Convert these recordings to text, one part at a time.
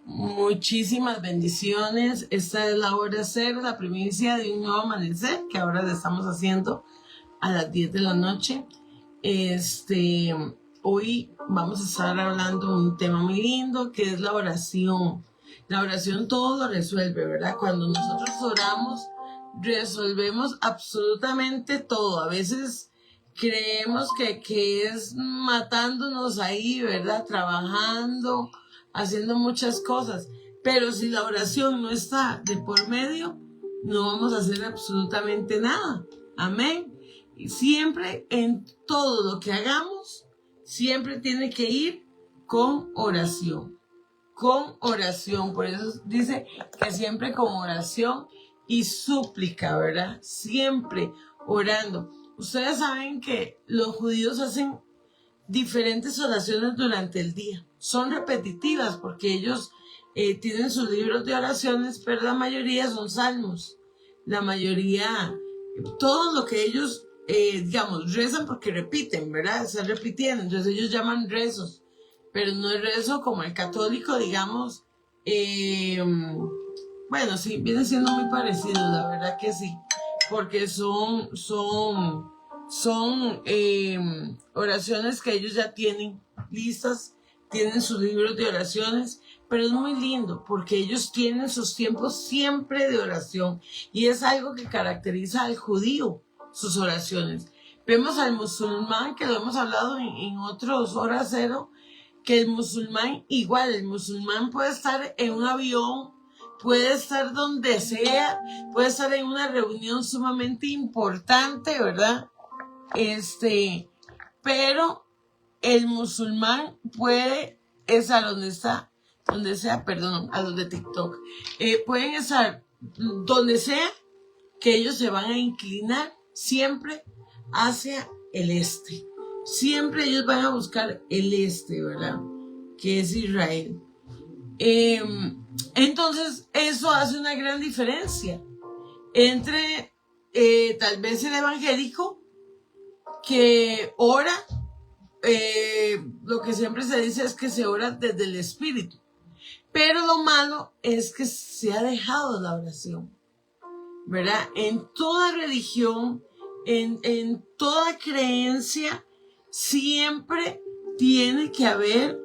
Muchísimas bendiciones. Esta es la hora cero, la primicia de un nuevo amanecer que ahora le estamos haciendo a las 10 de la noche. Hoy vamos a estar hablando de un tema muy lindo que es la oración. La oración todo lo resuelve, ¿verdad? Cuando nosotros oramos, resolvemos absolutamente todo. A veces creemos que es matándonos ahí, ¿verdad? Trabajando, haciendo muchas cosas. Pero si la oración no está de por medio, no vamos a hacer absolutamente nada. Amén. Y siempre en todo lo que hagamos, siempre tiene que ir con oración. Con oración. Por eso dice que siempre con oración y súplica, ¿verdad? Siempre orando. Ustedes saben que los judíos hacen diferentes oraciones durante el día. Son repetitivas porque ellos tienen sus libros de oraciones, pero la mayoría son salmos. La mayoría, todo lo que ellos, rezan porque repiten, ¿verdad? Están repitiendo. Entonces ellos llaman rezos, pero no es rezo como el católico, digamos. Bueno, sí, viene siendo muy parecido, la verdad que sí, porque son oraciones que ellos ya tienen listas, tienen sus libros de oraciones, pero es muy lindo porque ellos tienen sus tiempos siempre de oración y es algo que caracteriza al judío, sus oraciones. Vemos al musulmán, que lo hemos hablado en otros horas cero, que el musulmán igual, el musulmán puede estar en un avión, puede estar donde sea, puede estar en una reunión sumamente importante, ¿verdad? Pero el musulmán puede estar donde sea, perdón, a los de TikTok, pueden estar donde sea, que ellos se van a inclinar siempre hacia el este. Siempre ellos van a buscar el este, ¿verdad? Que es Israel. Entonces, eso hace una gran diferencia entre tal vez el evangélico que ora, lo que siempre se dice es que se ora desde el espíritu, pero lo malo es que se ha dejado la oración, ¿verdad? En toda religión, en toda creencia, siempre tiene que haber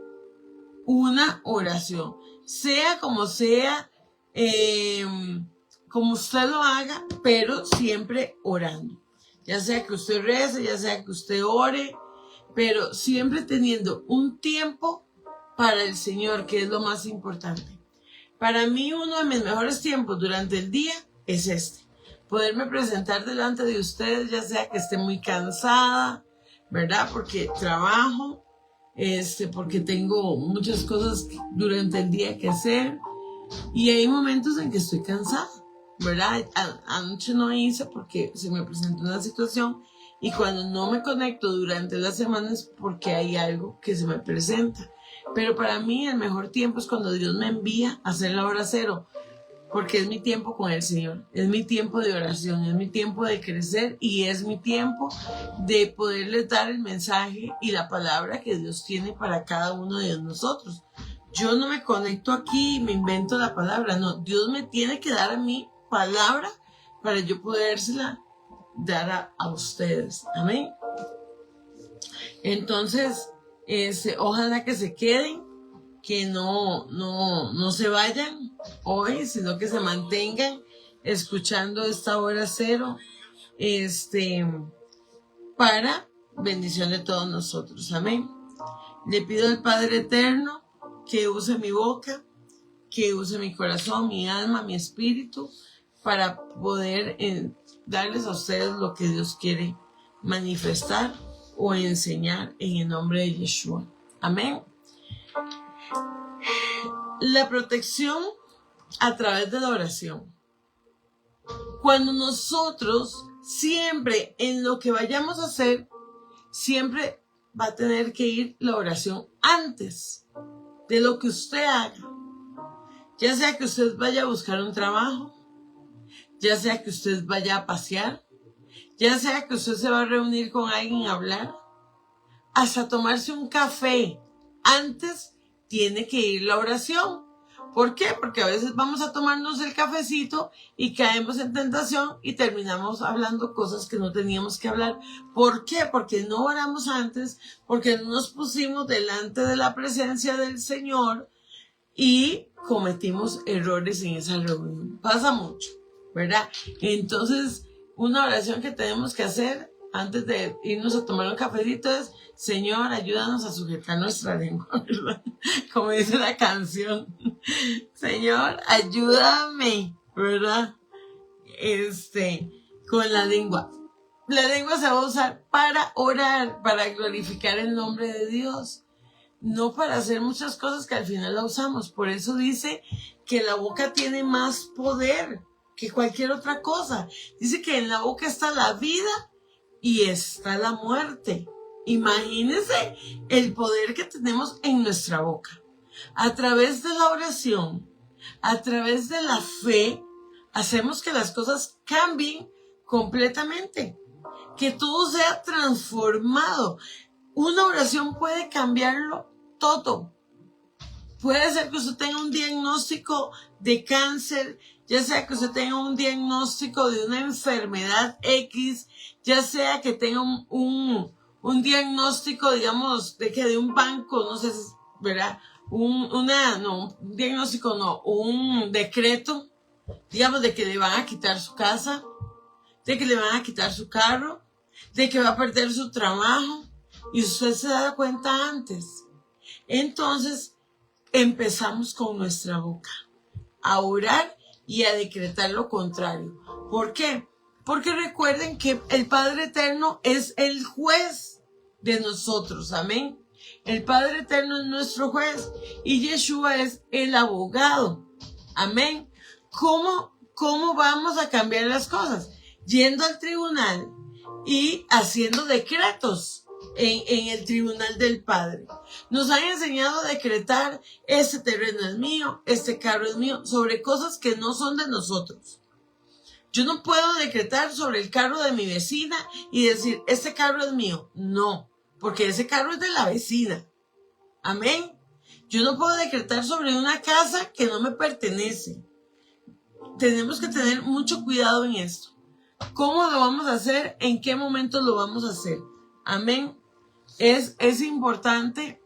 una oración, sea, como usted lo haga, pero siempre orando. Ya sea que usted rece, ya sea que usted ore, pero siempre teniendo un tiempo para el Señor, que es lo más importante. Para mí, uno de mis mejores tiempos durante el día es poderme presentar delante de ustedes, ya sea que esté muy cansada, ¿verdad? Porque trabajo, porque tengo muchas cosas durante el día que hacer y hay momentos en que estoy cansada, ¿verdad? Anoche no hice porque se me presentó una situación y cuando no me conecto durante las semanas porque hay algo que se me presenta. Pero para mí el mejor tiempo es cuando Dios me envía a hacer la hora cero, porque es mi tiempo con el Señor, es mi tiempo de oración, es mi tiempo de crecer y es mi tiempo de poderles dar el mensaje y la palabra que Dios tiene para cada uno de nosotros. Yo no me conecto aquí y me invento la palabra, no, Dios me tiene que dar a mí palabra para yo podérsela dar a ustedes. Amén. Entonces, ojalá que se queden, que no se vayan hoy, sino que se mantengan escuchando esta hora cero, para bendición de todos nosotros. Amén. Le pido al Padre Eterno que use mi boca, que use mi corazón, mi alma, mi espíritu, para poder darles a ustedes lo que Dios quiere manifestar o enseñar en el nombre de Yeshua. Amén. La protección a través de la oración. Cuando nosotros siempre en lo que vayamos a hacer, siempre va a tener que ir la oración antes de lo que usted haga. Ya sea que usted vaya a buscar un trabajo, ya sea que usted vaya a pasear, ya sea que usted se va a reunir con alguien a hablar, hasta tomarse un café, antes tiene que ir la oración, ¿Por qué? Porque a veces vamos a tomarnos el cafecito y caemos en tentación y terminamos hablando cosas que no teníamos que hablar. ¿Por qué? Porque no oramos antes, porque no nos pusimos delante de la presencia del Señor y cometimos errores en esa reunión. Pasa mucho, ¿verdad? Entonces, una oración que tenemos que hacer antes de irnos a tomar un cafecito es: Señor, ayúdanos a sujetar nuestra lengua, ¿verdad? Como dice la canción. Señor, ayúdame, ¿verdad? Con la lengua. La lengua se va a usar para orar, para glorificar el nombre de Dios. No para hacer muchas cosas que al final la usamos. Por eso dice que la boca tiene más poder que cualquier otra cosa. Dice que en la boca está la vida y está la muerte. Imagínense el poder que tenemos en nuestra boca. A través de la oración, a través de la fe, hacemos que las cosas cambien completamente. Que todo sea transformado. Una oración puede cambiarlo todo. Puede ser que usted tenga un diagnóstico de cáncer, ya sea que usted tenga un diagnóstico de una enfermedad X, ya sea que tenga un diagnóstico, digamos, de un banco, no sé, ¿verdad? Un diagnóstico no, un decreto, digamos, de que le van a quitar su casa, de que le van a quitar su carro, de que va a perder su trabajo, y usted se da cuenta antes. Entonces, empezamos con nuestra boca a orar y a decretar lo contrario. ¿Por qué? Porque recuerden que el Padre Eterno es el juez de nosotros. Amén. El Padre Eterno es nuestro juez y Yeshua es el abogado. Amén. ¿Cómo vamos a cambiar las cosas? Yendo al tribunal y haciendo decretos en el tribunal del Padre. Nos han enseñado a decretar: este terreno es mío, este carro es mío, sobre cosas que no son de nosotros. Yo no puedo decretar sobre el carro de mi vecina y decir: este carro es mío. No, porque ese carro es de la vecina. Amén. Yo no puedo decretar sobre una casa que no me pertenece. Tenemos que tener mucho cuidado en esto. ¿Cómo lo vamos a hacer? ¿En qué momento lo vamos a hacer? Amén. Es importante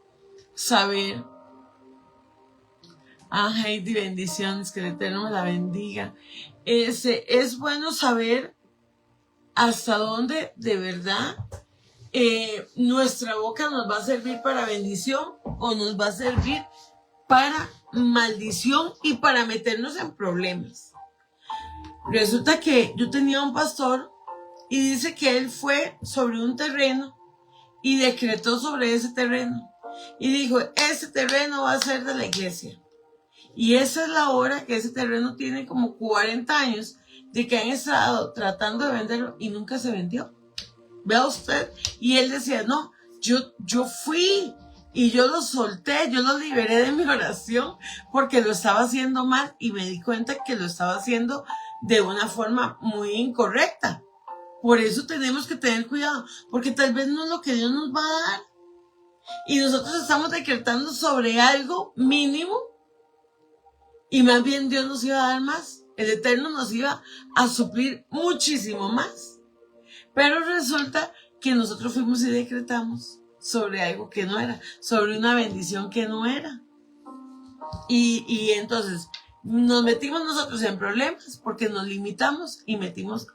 saber. Heidi, bendiciones, que el Eterno me la bendiga. Es bueno saber hasta dónde de verdad nuestra boca nos va a servir para bendición o nos va a servir para maldición y para meternos en problemas. Resulta que yo tenía un pastor y dice que él fue sobre un terreno y decretó sobre ese terreno y dijo: ese terreno va a ser de la iglesia. Y esa es la hora que ese terreno tiene como 40 años de que han estado tratando de venderlo y nunca se vendió. Vea usted. Y él decía: no, yo fui y yo lo solté, yo lo liberé de mi oración porque lo estaba haciendo mal y me di cuenta que lo estaba haciendo de una forma muy incorrecta. Por eso tenemos que tener cuidado, porque tal vez no es lo que Dios nos va a dar. Y nosotros estamos decretando sobre algo mínimo y más bien Dios nos iba a dar más. El Eterno nos iba a suplir muchísimo más. Pero resulta que nosotros fuimos y decretamos sobre algo que no era, sobre una bendición que no era. Y entonces nos metimos nosotros en problemas porque nos limitamos y metimos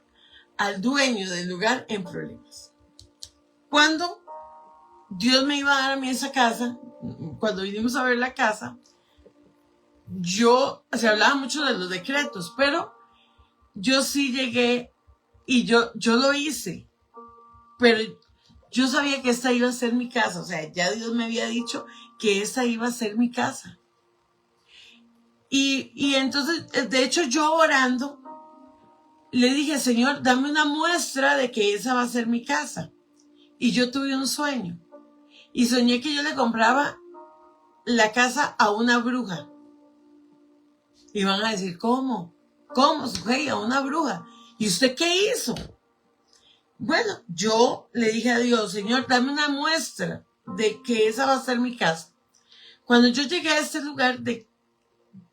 al dueño del lugar en problemas. Cuando Dios me iba a dar a mí esa casa, cuando vinimos a ver la casa, se hablaba mucho de los decretos, pero yo sí llegué y yo lo hice, pero yo sabía que esta iba a ser mi casa. O sea, ya Dios me había dicho que esta iba a ser mi casa. Y entonces, de hecho, yo orando, le dije: Señor, dame una muestra de que esa va a ser mi casa. Y yo tuve un sueño. Y soñé que yo le compraba la casa a una bruja. Y van a decir: ¿cómo? ¿Cómo, sujei, a una bruja? ¿Y usted qué hizo? Bueno, yo le dije a Dios: Señor, dame una muestra de que esa va a ser mi casa. Cuando yo llegué a este lugar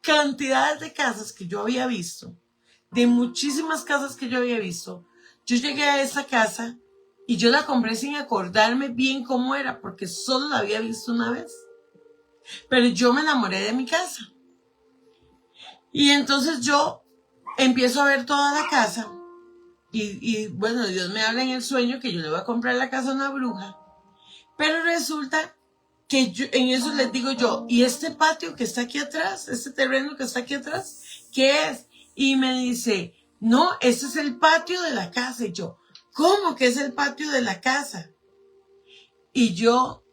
cantidades de casas que yo había visto, de muchísimas casas que yo había visto, yo llegué a esa casa y yo la compré sin acordarme bien cómo era, porque solo la había visto una vez. Pero yo me enamoré de mi casa. Y entonces yo empiezo a ver toda la casa. Y bueno, Dios me habla en el sueño que yo le voy a comprar la casa a una bruja. Pero resulta que yo, en eso les digo yo, ¿y este patio que está aquí atrás? ¿Este terreno que está aquí atrás? ¿Qué es? Y me dice, no, ese es el patio de la casa. Y yo, ¿cómo que es el patio de la casa? Y yo,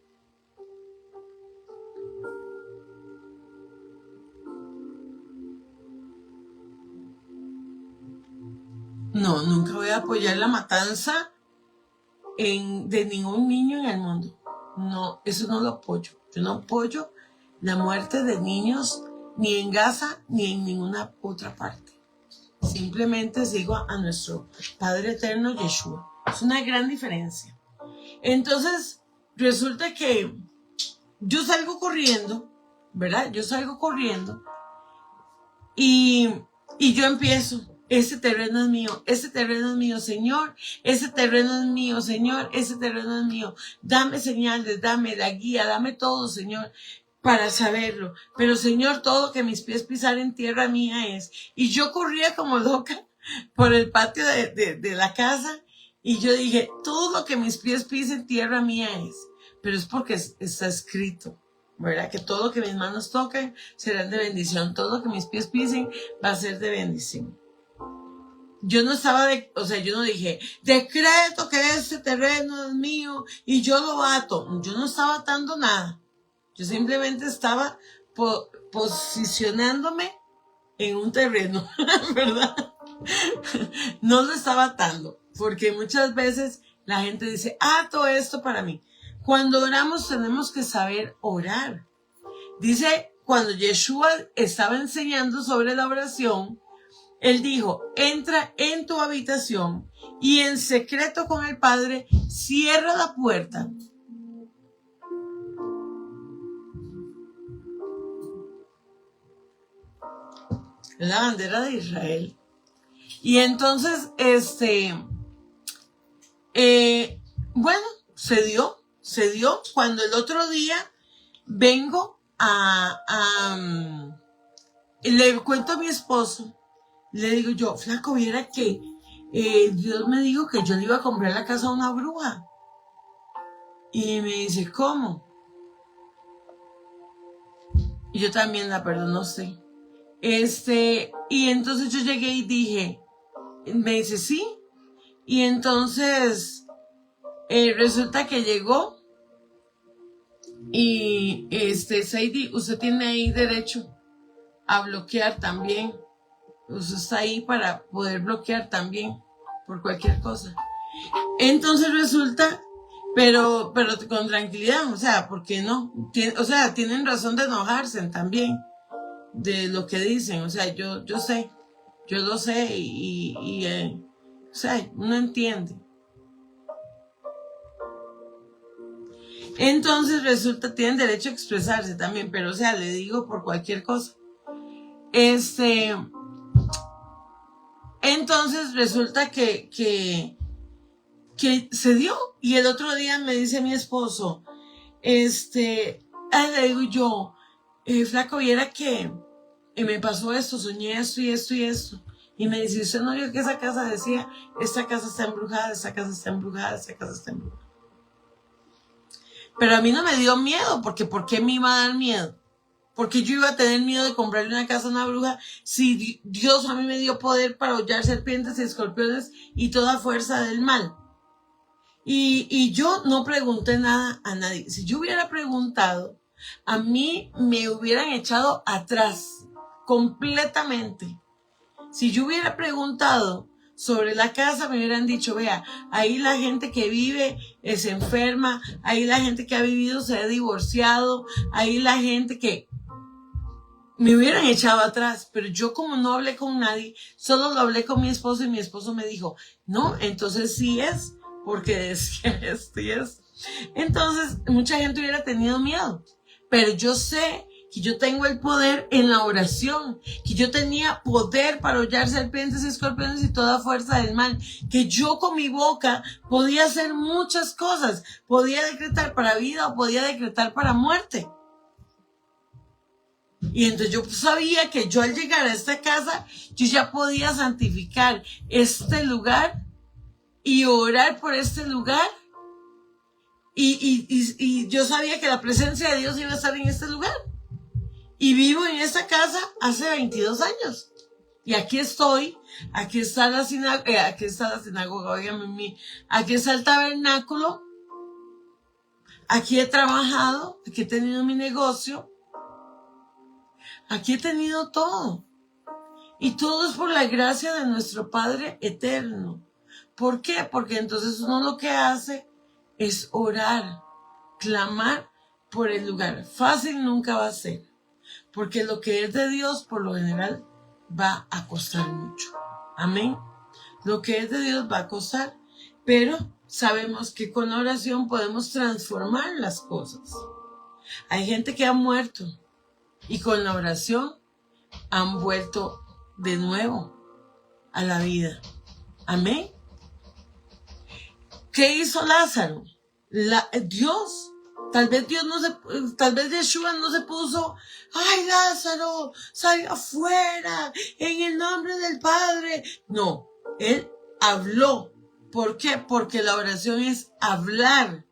no, nunca voy a apoyar la matanza de ningún niño en el mundo. No, eso no lo apoyo. Yo no apoyo la muerte de niños ni en Gaza ni en ninguna otra parte. Simplemente sigo a nuestro Padre Eterno Yeshua. Es una gran diferencia. Entonces, resulta que yo salgo corriendo, ¿verdad? Yo salgo corriendo y yo empiezo. Ese terreno es mío, ese terreno es mío, Señor, ese terreno es mío, Señor, ese terreno es mío. Dame señales, dame la guía, dame todo, Señor, para saberlo. Pero, Señor, todo que mis pies pisaren tierra mía es. Y yo corría como loca por el patio de la casa y yo dije, todo lo que mis pies pisen tierra mía es. Pero es porque está escrito, ¿verdad? Que todo lo que mis manos toquen será de bendición. Todo lo que mis pies pisen va a ser de bendición. Yo no estaba yo no dije, decreto que este terreno es mío y yo lo ato. Yo no estaba atando nada. Yo simplemente estaba posicionándome en un terreno, ¿verdad? No lo estaba atando, porque muchas veces la gente dice, ato esto para mí. Cuando oramos tenemos que saber orar. Dice, cuando Yeshua estaba enseñando sobre la oración, él dijo, entra en tu habitación y en secreto con el Padre, cierra la puerta. La bandera de Israel. Y entonces, bueno, se dio cuando el otro día vengo le cuento a mi esposo. Le digo yo, flaco, viera que Dios me dijo que yo le iba a comprar la casa a una bruja. Y me dice, ¿cómo? Y yo también, la verdad, no sé. Y entonces yo llegué y dije, me dice, sí. Y entonces resulta que llegó y Sadie, usted tiene ahí derecho a bloquear también. Usted está ahí para poder bloquear también por cualquier cosa. Entonces resulta, pero con tranquilidad, o sea, ¿por qué no? Tienen razón de enojarse también de lo que dicen, o sea, yo sé, yo lo sé o sea, uno entiende. Entonces resulta, tienen derecho a expresarse también, pero o sea, le digo por cualquier cosa. Entonces resulta que se dio, y el otro día me dice mi esposo, le digo yo, flaco, viera que me pasó esto, soñé esto y esto y esto. Y me dice, ¿usted no vio que esa casa decía, esta casa está embrujada, esta casa está embrujada, esta casa está embrujada? Pero a mí no me dio miedo, porque ¿por qué me iba a dar miedo? Porque yo iba a tener miedo de comprarle una casa a una bruja si Dios a mí me dio poder para hollar serpientes y escorpiones y toda fuerza del mal. Y yo no pregunté nada a nadie. Si yo hubiera preguntado, a mí me hubieran echado atrás completamente. Si yo hubiera preguntado sobre la casa, me hubieran dicho, vea, ahí la gente que vive es enferma, ahí la gente que ha vivido se ha divorciado, ahí la gente que... Me hubieran echado atrás, pero yo como no hablé con nadie, solo lo hablé con mi esposo y mi esposo me dijo, no, entonces sí es, porque decía esto y eso. Entonces mucha gente hubiera tenido miedo, pero yo sé que yo tengo el poder en la oración, que yo tenía poder para hollar serpientes y escorpiones y toda fuerza del mal, que yo con mi boca podía hacer muchas cosas, podía decretar para vida o podía decretar para muerte. Y entonces yo sabía que yo al llegar a esta casa, yo ya podía santificar este lugar y orar por este lugar. Y yo sabía que la presencia de Dios iba a estar en este lugar. Y vivo en esta casa hace 22 años. Y aquí estoy, aquí está la sinagoga, óigame, aquí está el tabernáculo, aquí he trabajado, aquí he tenido mi negocio, aquí he tenido todo. Y todo es por la gracia de nuestro Padre eterno. ¿Por qué? Porque entonces uno lo que hace es orar, clamar por el lugar. Fácil nunca va a ser. Porque lo que es de Dios, por lo general, va a costar mucho. Amén. Lo que es de Dios va a costar, pero sabemos que con la oración podemos transformar las cosas. Hay gente que ha muerto y con la oración han vuelto de nuevo a la vida. Amén. ¿Qué hizo Lázaro? Dios. Tal vez Yeshua no se puso, ay, Lázaro, sal afuera, en el nombre del Padre. No, él habló. ¿Por qué? Porque la oración es hablar.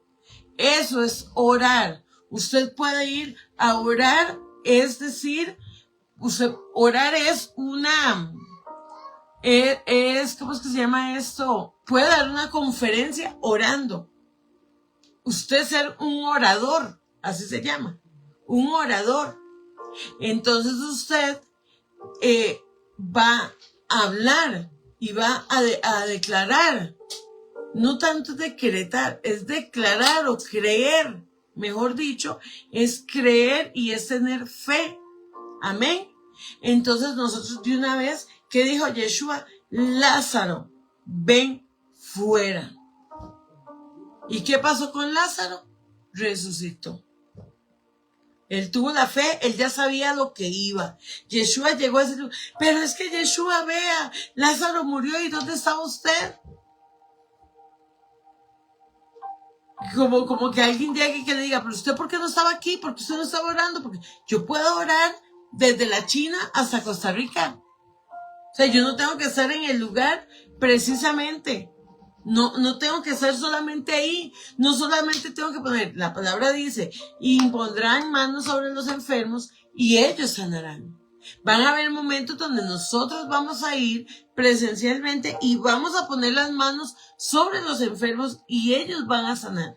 Eso es orar. Usted puede ir a orar, es decir, orar es ¿cómo es que se llama esto? Puede dar una conferencia orando. Usted ser un orador, así se llama, un orador. Entonces usted va a hablar y va a declarar. No tanto decretar, es declarar o creer. Mejor dicho, es creer y es tener fe. Amén. Entonces nosotros de una vez, ¿qué dijo Yeshua? Lázaro, ven fuera. ¿Y qué pasó con Lázaro? Resucitó. Él tuvo la fe, él ya sabía lo que iba. Yeshua llegó a ese lugar. Pero es que Yeshua, vea, Lázaro murió y ¿dónde está usted? Como que alguien llegue y que le diga, pero usted ¿por qué no estaba aquí? ¿Por qué usted no estaba orando? Porque yo puedo orar desde la China hasta Costa Rica. O sea, yo no tengo que estar en el lugar precisamente. No tengo que estar solamente ahí. No solamente tengo que poner, la palabra dice, impondrán manos sobre los enfermos y ellos sanarán. Van a haber momentos donde nosotros vamos a ir presencialmente y vamos a poner las manos sobre los enfermos y ellos van a sanar.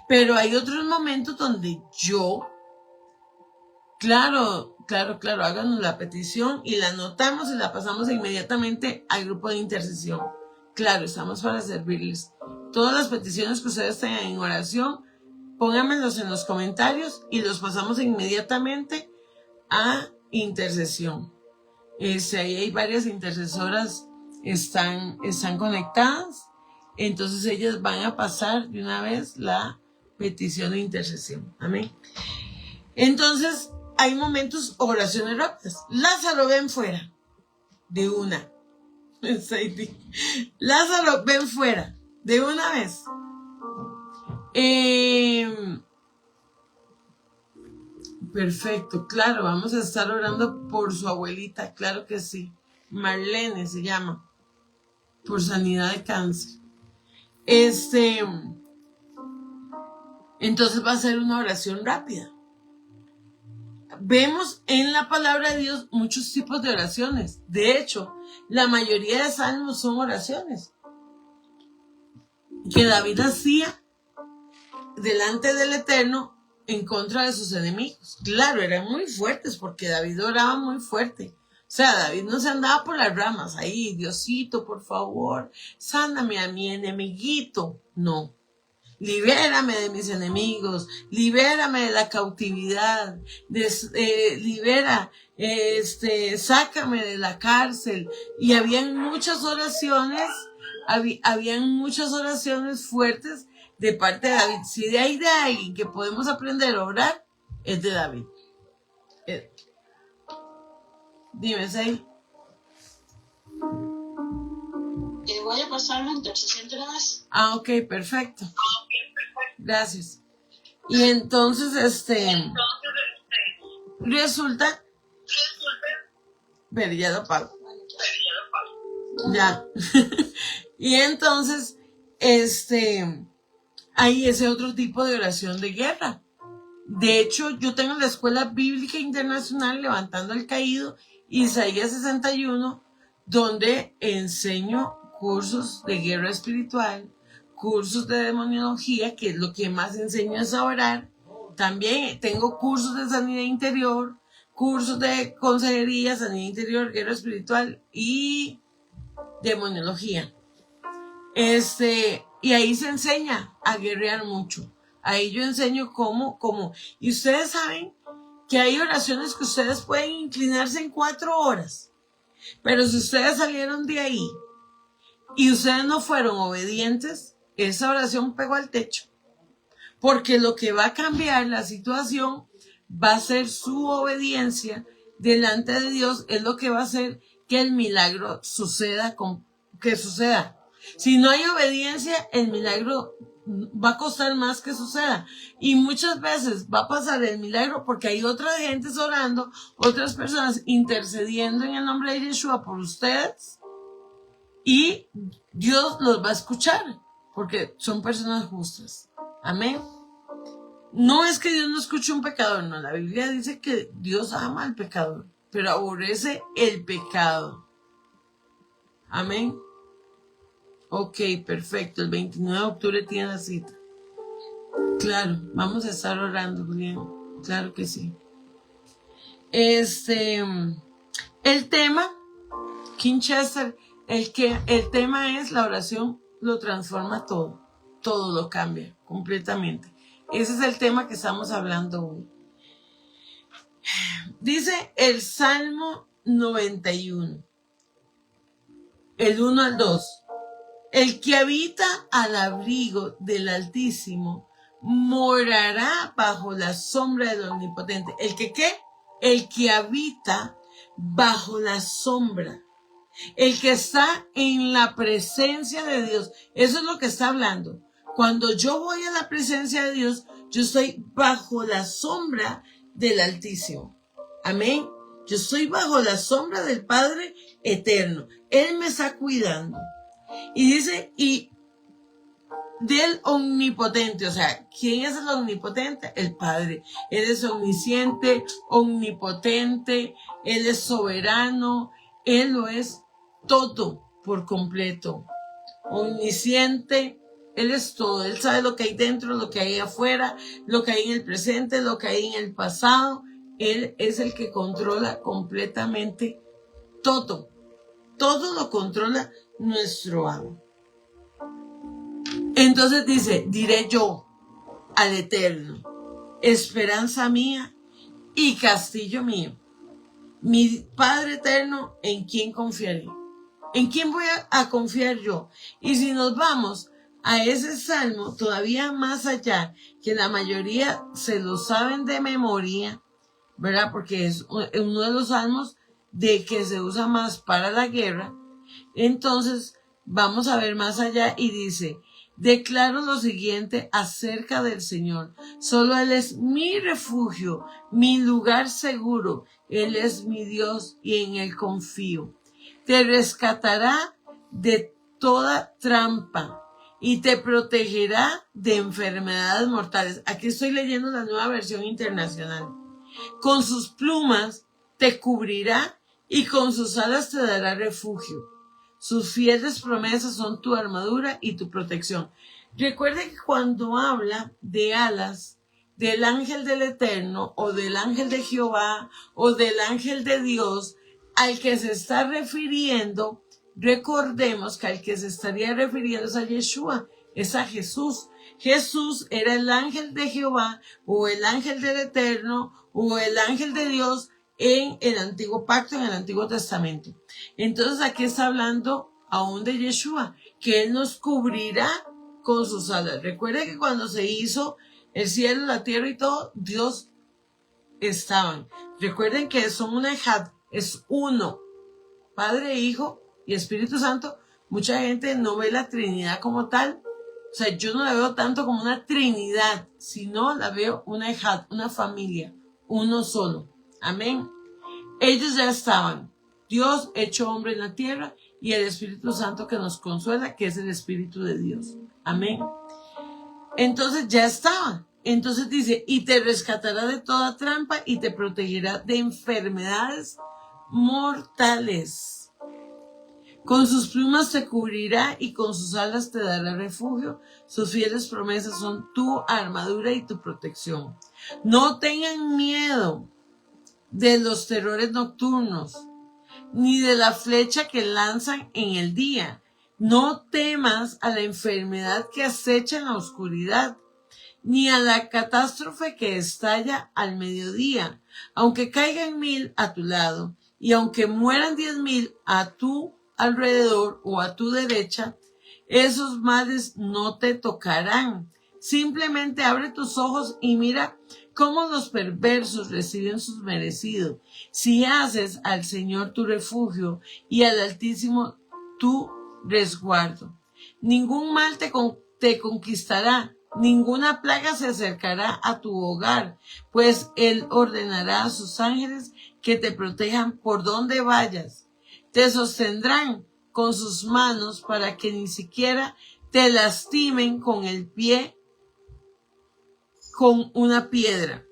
Pero hay otros momentos donde yo, claro, háganos la petición y la anotamos y la pasamos inmediatamente al grupo de intercesión. Claro, estamos para servirles. Todas las peticiones que ustedes tengan en oración, pónganmelos en los comentarios y los pasamos inmediatamente a intercesión. Ahí hay varias intercesoras, están conectadas, entonces ellas van a pasar de una vez la petición de intercesión. Amén. Entonces, hay momentos, oraciones rápidas. Lázaro, ven fuera. De una. Lázaro, ven fuera. De una vez. Perfecto, claro, vamos a estar orando por su abuelita, claro que sí. Marlene se llama, por sanidad de cáncer. Entonces va a ser una oración rápida. Vemos en la palabra de Dios muchos tipos de oraciones. De hecho, la mayoría de salmos son oraciones que David hacía delante del Eterno en contra de sus enemigos. Claro, eran muy fuertes porque David oraba muy fuerte. O sea, David no se andaba por las ramas ahí, Diosito, por favor, sáname a mi enemiguito. No. Libérame de mis enemigos, libérame de la cautividad, sácame de la cárcel. Y habían muchas oraciones, fuertes de parte de David. Si de ahí de alguien que podemos aprender a orar, es de David. Eh, Dime, Sei. Voy a pasar la intercesión de una vez. Ok, perfecto. Gracias. Y entonces, resulta, pero ya lo pago. Ya. Y entonces, hay ese otro tipo de oración de guerra. De hecho, yo tengo la Escuela Bíblica Internacional Levantando al Caído, Isaías 61, donde enseño cursos de guerra espiritual, cursos de demoniología, que es lo que más enseño es a orar. También tengo cursos de sanidad interior, cursos de consejería, sanidad interior, guerra espiritual y demoniología. Y ahí se enseña a guerrear mucho. Ahí yo enseño cómo. Y ustedes saben que hay oraciones que ustedes pueden inclinarse en 4 horas. Pero si ustedes salieron de ahí y ustedes no fueron obedientes, esa oración pegó al techo. Porque lo que va a cambiar la situación va a ser su obediencia delante de Dios, es lo que va a hacer que el milagro suceda. Si no hay obediencia, el milagro va a costar más que suceda. Y muchas veces va a pasar el milagro porque hay otras gentes orando, otras personas intercediendo en el nombre de Yeshua por ustedes. Y Dios los va a escuchar porque son personas justas. Amén. No es que Dios no escuche un pecador, no. La Biblia dice que Dios ama al pecador, pero aborrece el pecado. Amén. Ok, perfecto. El 29 de octubre tiene la cita. Claro, vamos a estar orando, Julián. Claro que sí. El tema, Kinchester, el tema es la oración lo transforma todo. Todo lo cambia completamente. Ese es el tema que estamos hablando hoy. Dice el Salmo 91, el 1 al 2. El que habita al abrigo del Altísimo morará bajo la sombra del Omnipotente. ¿El que qué? El que habita bajo la sombra. El que está en la presencia de Dios. Eso es lo que está hablando. Cuando yo voy a la presencia de Dios, yo estoy bajo la sombra del Altísimo. Amén. Yo estoy bajo la sombra del Padre eterno. Él me está cuidando. Y dice, y del omnipotente, o sea, ¿quién es el omnipotente? El Padre. Él es omnisciente, omnipotente, Él es soberano, Él lo es todo por completo. Omnisciente, Él es todo, Él sabe lo que hay dentro, lo que hay afuera, lo que hay en el presente, lo que hay en el pasado. Él es el que controla completamente todo. Todo lo controla nuestro amo. Entonces dice, diré yo al Eterno, esperanza mía y castillo mío, mi Padre eterno, ¿en quién confiaré? ¿En quién voy a confiar yo? Y si nos vamos a ese salmo, todavía más allá, que la mayoría se lo saben de memoria, ¿verdad? Porque es uno de los salmos de que se usa más para la guerra. Entonces, vamos a ver más allá y dice, declaro lo siguiente acerca del Señor. Solo Él es mi refugio, mi lugar seguro. Él es mi Dios y en Él confío. Te rescatará de toda trampa y te protegerá de enfermedades mortales. Aquí estoy leyendo la Nueva Versión Internacional. Con sus plumas te cubrirá y con sus alas te dará refugio. Sus fieles promesas son tu armadura y tu protección. Recuerde que cuando habla de alas del ángel del Eterno o del ángel de Jehová o del ángel de Dios, al que se está refiriendo, recordemos que al que se estaría refiriendo es a Yeshua, es a Jesús. Jesús era el ángel de Jehová o el ángel del Eterno o el ángel de Dios en el Antiguo Pacto, en el Antiguo Testamento. Entonces aquí está hablando aún de Yeshua, que Él nos cubrirá con sus alas. Recuerde que cuando se hizo el cielo, la tierra y todo, Dios estaban. Recuerden que son una ejad, es uno, Padre, Hijo y Espíritu Santo. Mucha gente no ve la Trinidad como tal. O sea, yo no la veo tanto como una Trinidad, sino la veo una ejad, una familia, uno solo. Amén. Ellos ya estaban. Dios hecho hombre en la tierra y el Espíritu Santo que nos consuela, que es el Espíritu de Dios. Amén. Entonces ya estaba. Entonces dice, y te rescatará de toda trampa y te protegerá de enfermedades mortales. Con sus plumas te cubrirá y con sus alas te dará refugio. Sus fieles promesas son tu armadura y tu protección. No tengan miedo de los terrores nocturnos, ni de la flecha que lanzan en el día. No temas a la enfermedad que acecha en la oscuridad, ni a la catástrofe que estalla al mediodía. Aunque caigan 1000 a tu lado, y aunque mueran 10,000 a tu alrededor o a tu derecha, esos males no te tocarán. Simplemente abre tus ojos y mira cómo los perversos reciben sus merecidos. Si haces al Señor tu refugio y al Altísimo tu resguardo, ningún mal te conquistará, ninguna plaga se acercará a tu hogar, pues Él ordenará a sus ángeles que te protejan por donde vayas. Te sostendrán con sus manos para que ni siquiera te lastimen con el pie con una piedra.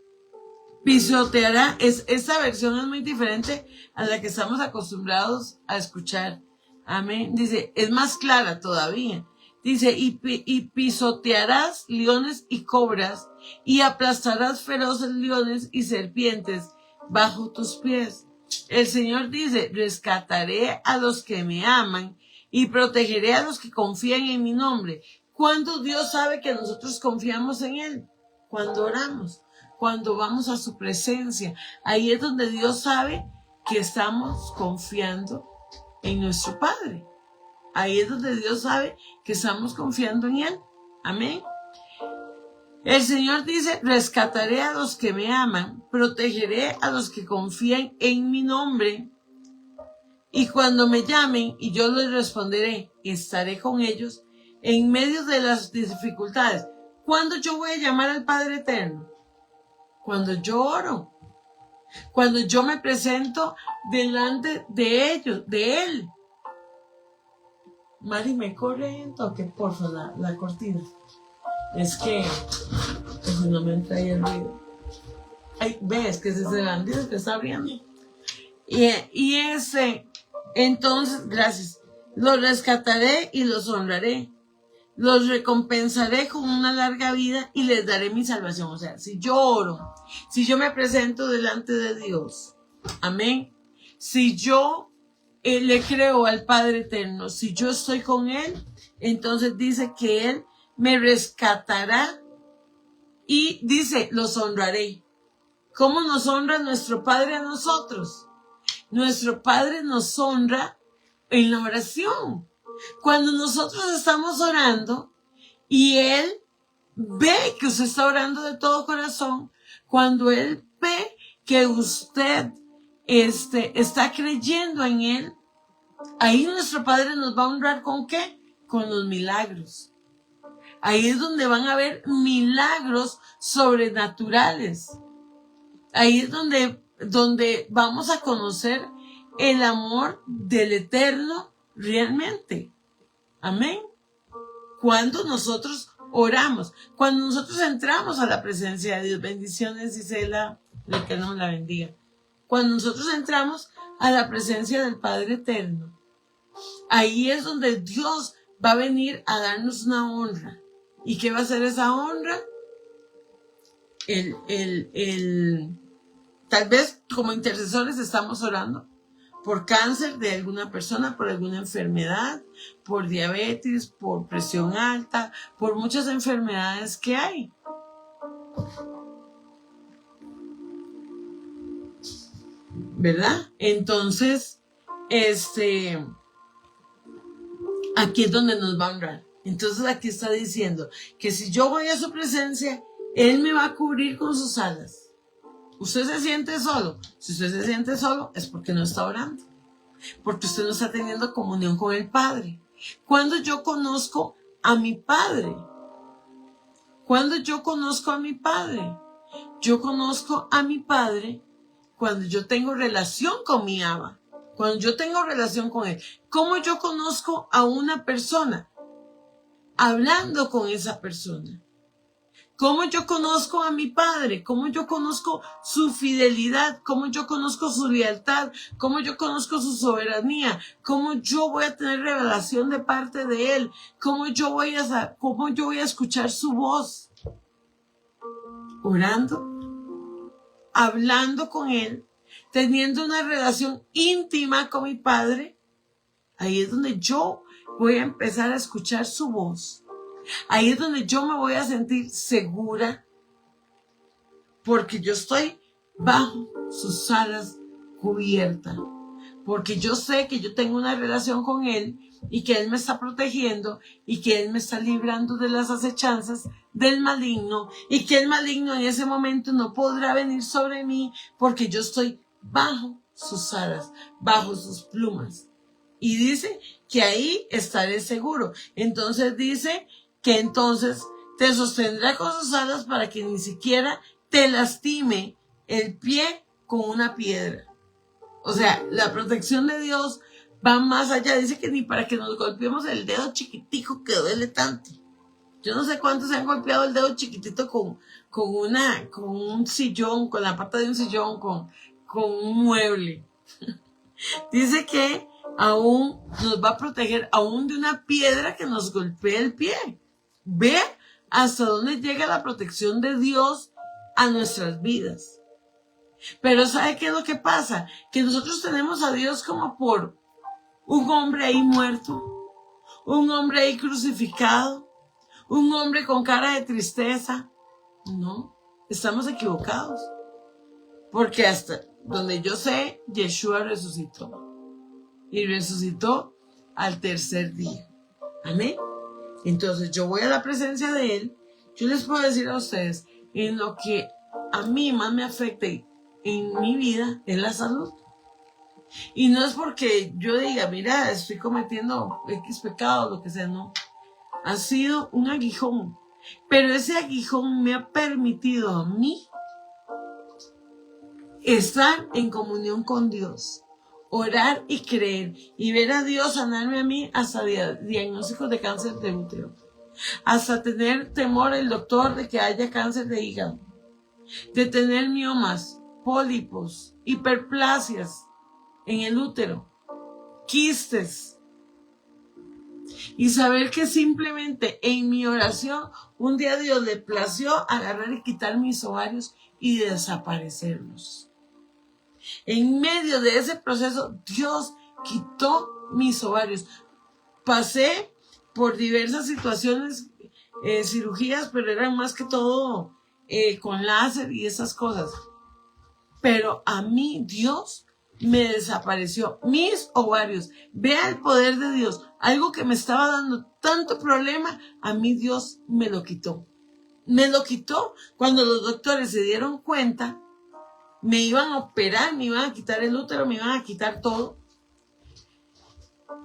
Pisoteará, esta versión es muy diferente a la que estamos acostumbrados a escuchar. Amén. Dice, es más clara todavía. Dice, y pisotearás leones y cobras, y aplastarás feroces leones y serpientes bajo tus pies. El Señor dice, rescataré a los que me aman y protegeré a los que confían en mi nombre. ¿Cuándo Dios sabe que nosotros confiamos en Él? Cuando oramos, cuando vamos a su presencia. Ahí es donde Dios sabe que estamos confiando en nuestro Padre. Ahí es donde Dios sabe que estamos confiando en Él. Amén. El Señor dice, rescataré a los que me aman, protegeré a los que confían en mi nombre. Y cuando me llamen, y yo les responderé, estaré con ellos en medio de las dificultades. ¿Cuándo yo voy a llamar al Padre Eterno? Cuando yo oro. Cuando yo me presento delante de ellos, de Él. Mari, me corre un toque, porfa, la cortina. Es que no me entra ahí el ruido. Ay, ves que ese es el bandido que está abriendo. Y ese, entonces, gracias. Los rescataré y los honraré. Los recompensaré con una larga vida y les daré mi salvación. O sea, si yo oro, si yo me presento delante de Dios, amén. Si yo le creo al Padre Eterno, si yo estoy con Él, entonces dice que Él me rescatará y dice, los honraré. ¿Cómo nos honra nuestro Padre a nosotros? Nuestro Padre nos honra en la oración. Cuando nosotros estamos orando y Él ve que usted está orando de todo corazón, cuando Él ve que usted está creyendo en Él, ahí nuestro Padre nos va a honrar ¿con qué? Con los milagros. Ahí es donde van a haber milagros sobrenaturales. Ahí es donde vamos a conocer el amor del Eterno realmente. Amén. Cuando nosotros oramos, cuando nosotros entramos a la presencia de Dios, bendiciones, Gisela, que nos la bendiga. Cuando nosotros entramos a la presencia del Padre Eterno, ahí es donde Dios va a venir a darnos una honra. ¿Y qué va a ser esa honra? Tal vez como intercesores estamos orando por cáncer de alguna persona, por alguna enfermedad, por diabetes, por presión alta, por muchas enfermedades que hay. ¿Verdad? Entonces, aquí es donde nos va a honrar. Entonces aquí está diciendo que si yo voy a su presencia, Él me va a cubrir con sus alas. ¿Usted se siente solo? Si usted se siente solo es porque no está orando, porque usted no está teniendo comunión con el Padre. Cuando yo conozco a mi Padre, cuando yo conozco a mi Padre, yo conozco a mi Padre cuando yo tengo relación con mi Abba, cuando yo tengo relación con Él. ¿Cómo yo conozco a una persona? Hablando con esa persona. ¿Cómo yo conozco a mi Padre? ¿Cómo yo conozco su fidelidad? ¿Cómo yo conozco su lealtad? ¿Cómo yo conozco su soberanía? ¿Cómo yo voy a tener revelación de parte de Él? ¿Cómo yo voy a escuchar su voz? Orando, hablando con Él, teniendo una relación íntima con mi Padre. Ahí es donde yo voy a empezar a escuchar su voz. Ahí es donde yo me voy a sentir segura, porque yo estoy bajo sus alas cubiertas, porque yo sé que yo tengo una relación con Él y que Él me está protegiendo y que Él me está librando de las acechanzas del maligno y que el maligno en ese momento no podrá venir sobre mí porque yo estoy bajo sus alas, bajo sus plumas. Y dice que ahí estaré seguro. Entonces dice que entonces te sostendrá con sus alas para que ni siquiera te lastime el pie con una piedra. O sea, la protección de Dios va más allá. Dice que ni para que nos golpeemos el dedo chiquitico que duele tanto. Yo no sé cuántos se han golpeado el dedo chiquitito con un sillón, con la pata de un sillón, con un mueble. Dice que aún nos va a proteger aún de una piedra que nos golpee el pie. Ve hasta dónde llega la protección de Dios a nuestras vidas. Pero ¿sabe qué es lo que pasa? Que nosotros tenemos a Dios como por un hombre ahí muerto, un hombre ahí crucificado, un hombre con cara de tristeza. No, estamos equivocados. Porque hasta donde yo sé, Yeshua resucitó. Y resucitó al tercer día. Amén. Entonces yo voy a la presencia de Él. Yo les puedo decir a ustedes, en lo que a mí más me afecta en mi vida es la salud. Y no es porque yo diga, mira, estoy cometiendo X pecado, lo que sea, no. Ha sido un aguijón. Pero ese aguijón me ha permitido a mí estar en comunión con Dios. Orar y creer y ver a Dios sanarme a mí hasta diagnósticos de cáncer de útero, hasta tener temor el doctor de que haya cáncer de hígado, de tener miomas, pólipos, hiperplasias en el útero, quistes, y saber que simplemente en mi oración un día Dios le plació agarrar y quitar mis ovarios y desaparecerlos. En medio de ese proceso, Dios quitó mis ovarios. Pasé por diversas situaciones, cirugías, pero eran más que todo con láser y esas cosas. Pero a mí Dios me desapareció mis ovarios. Vea el poder de Dios. Algo que me estaba dando tanto problema, a mí Dios me lo quitó. Me lo quitó cuando los doctores se dieron cuenta. Me iban a operar, me iban a quitar el útero, me iban a quitar todo.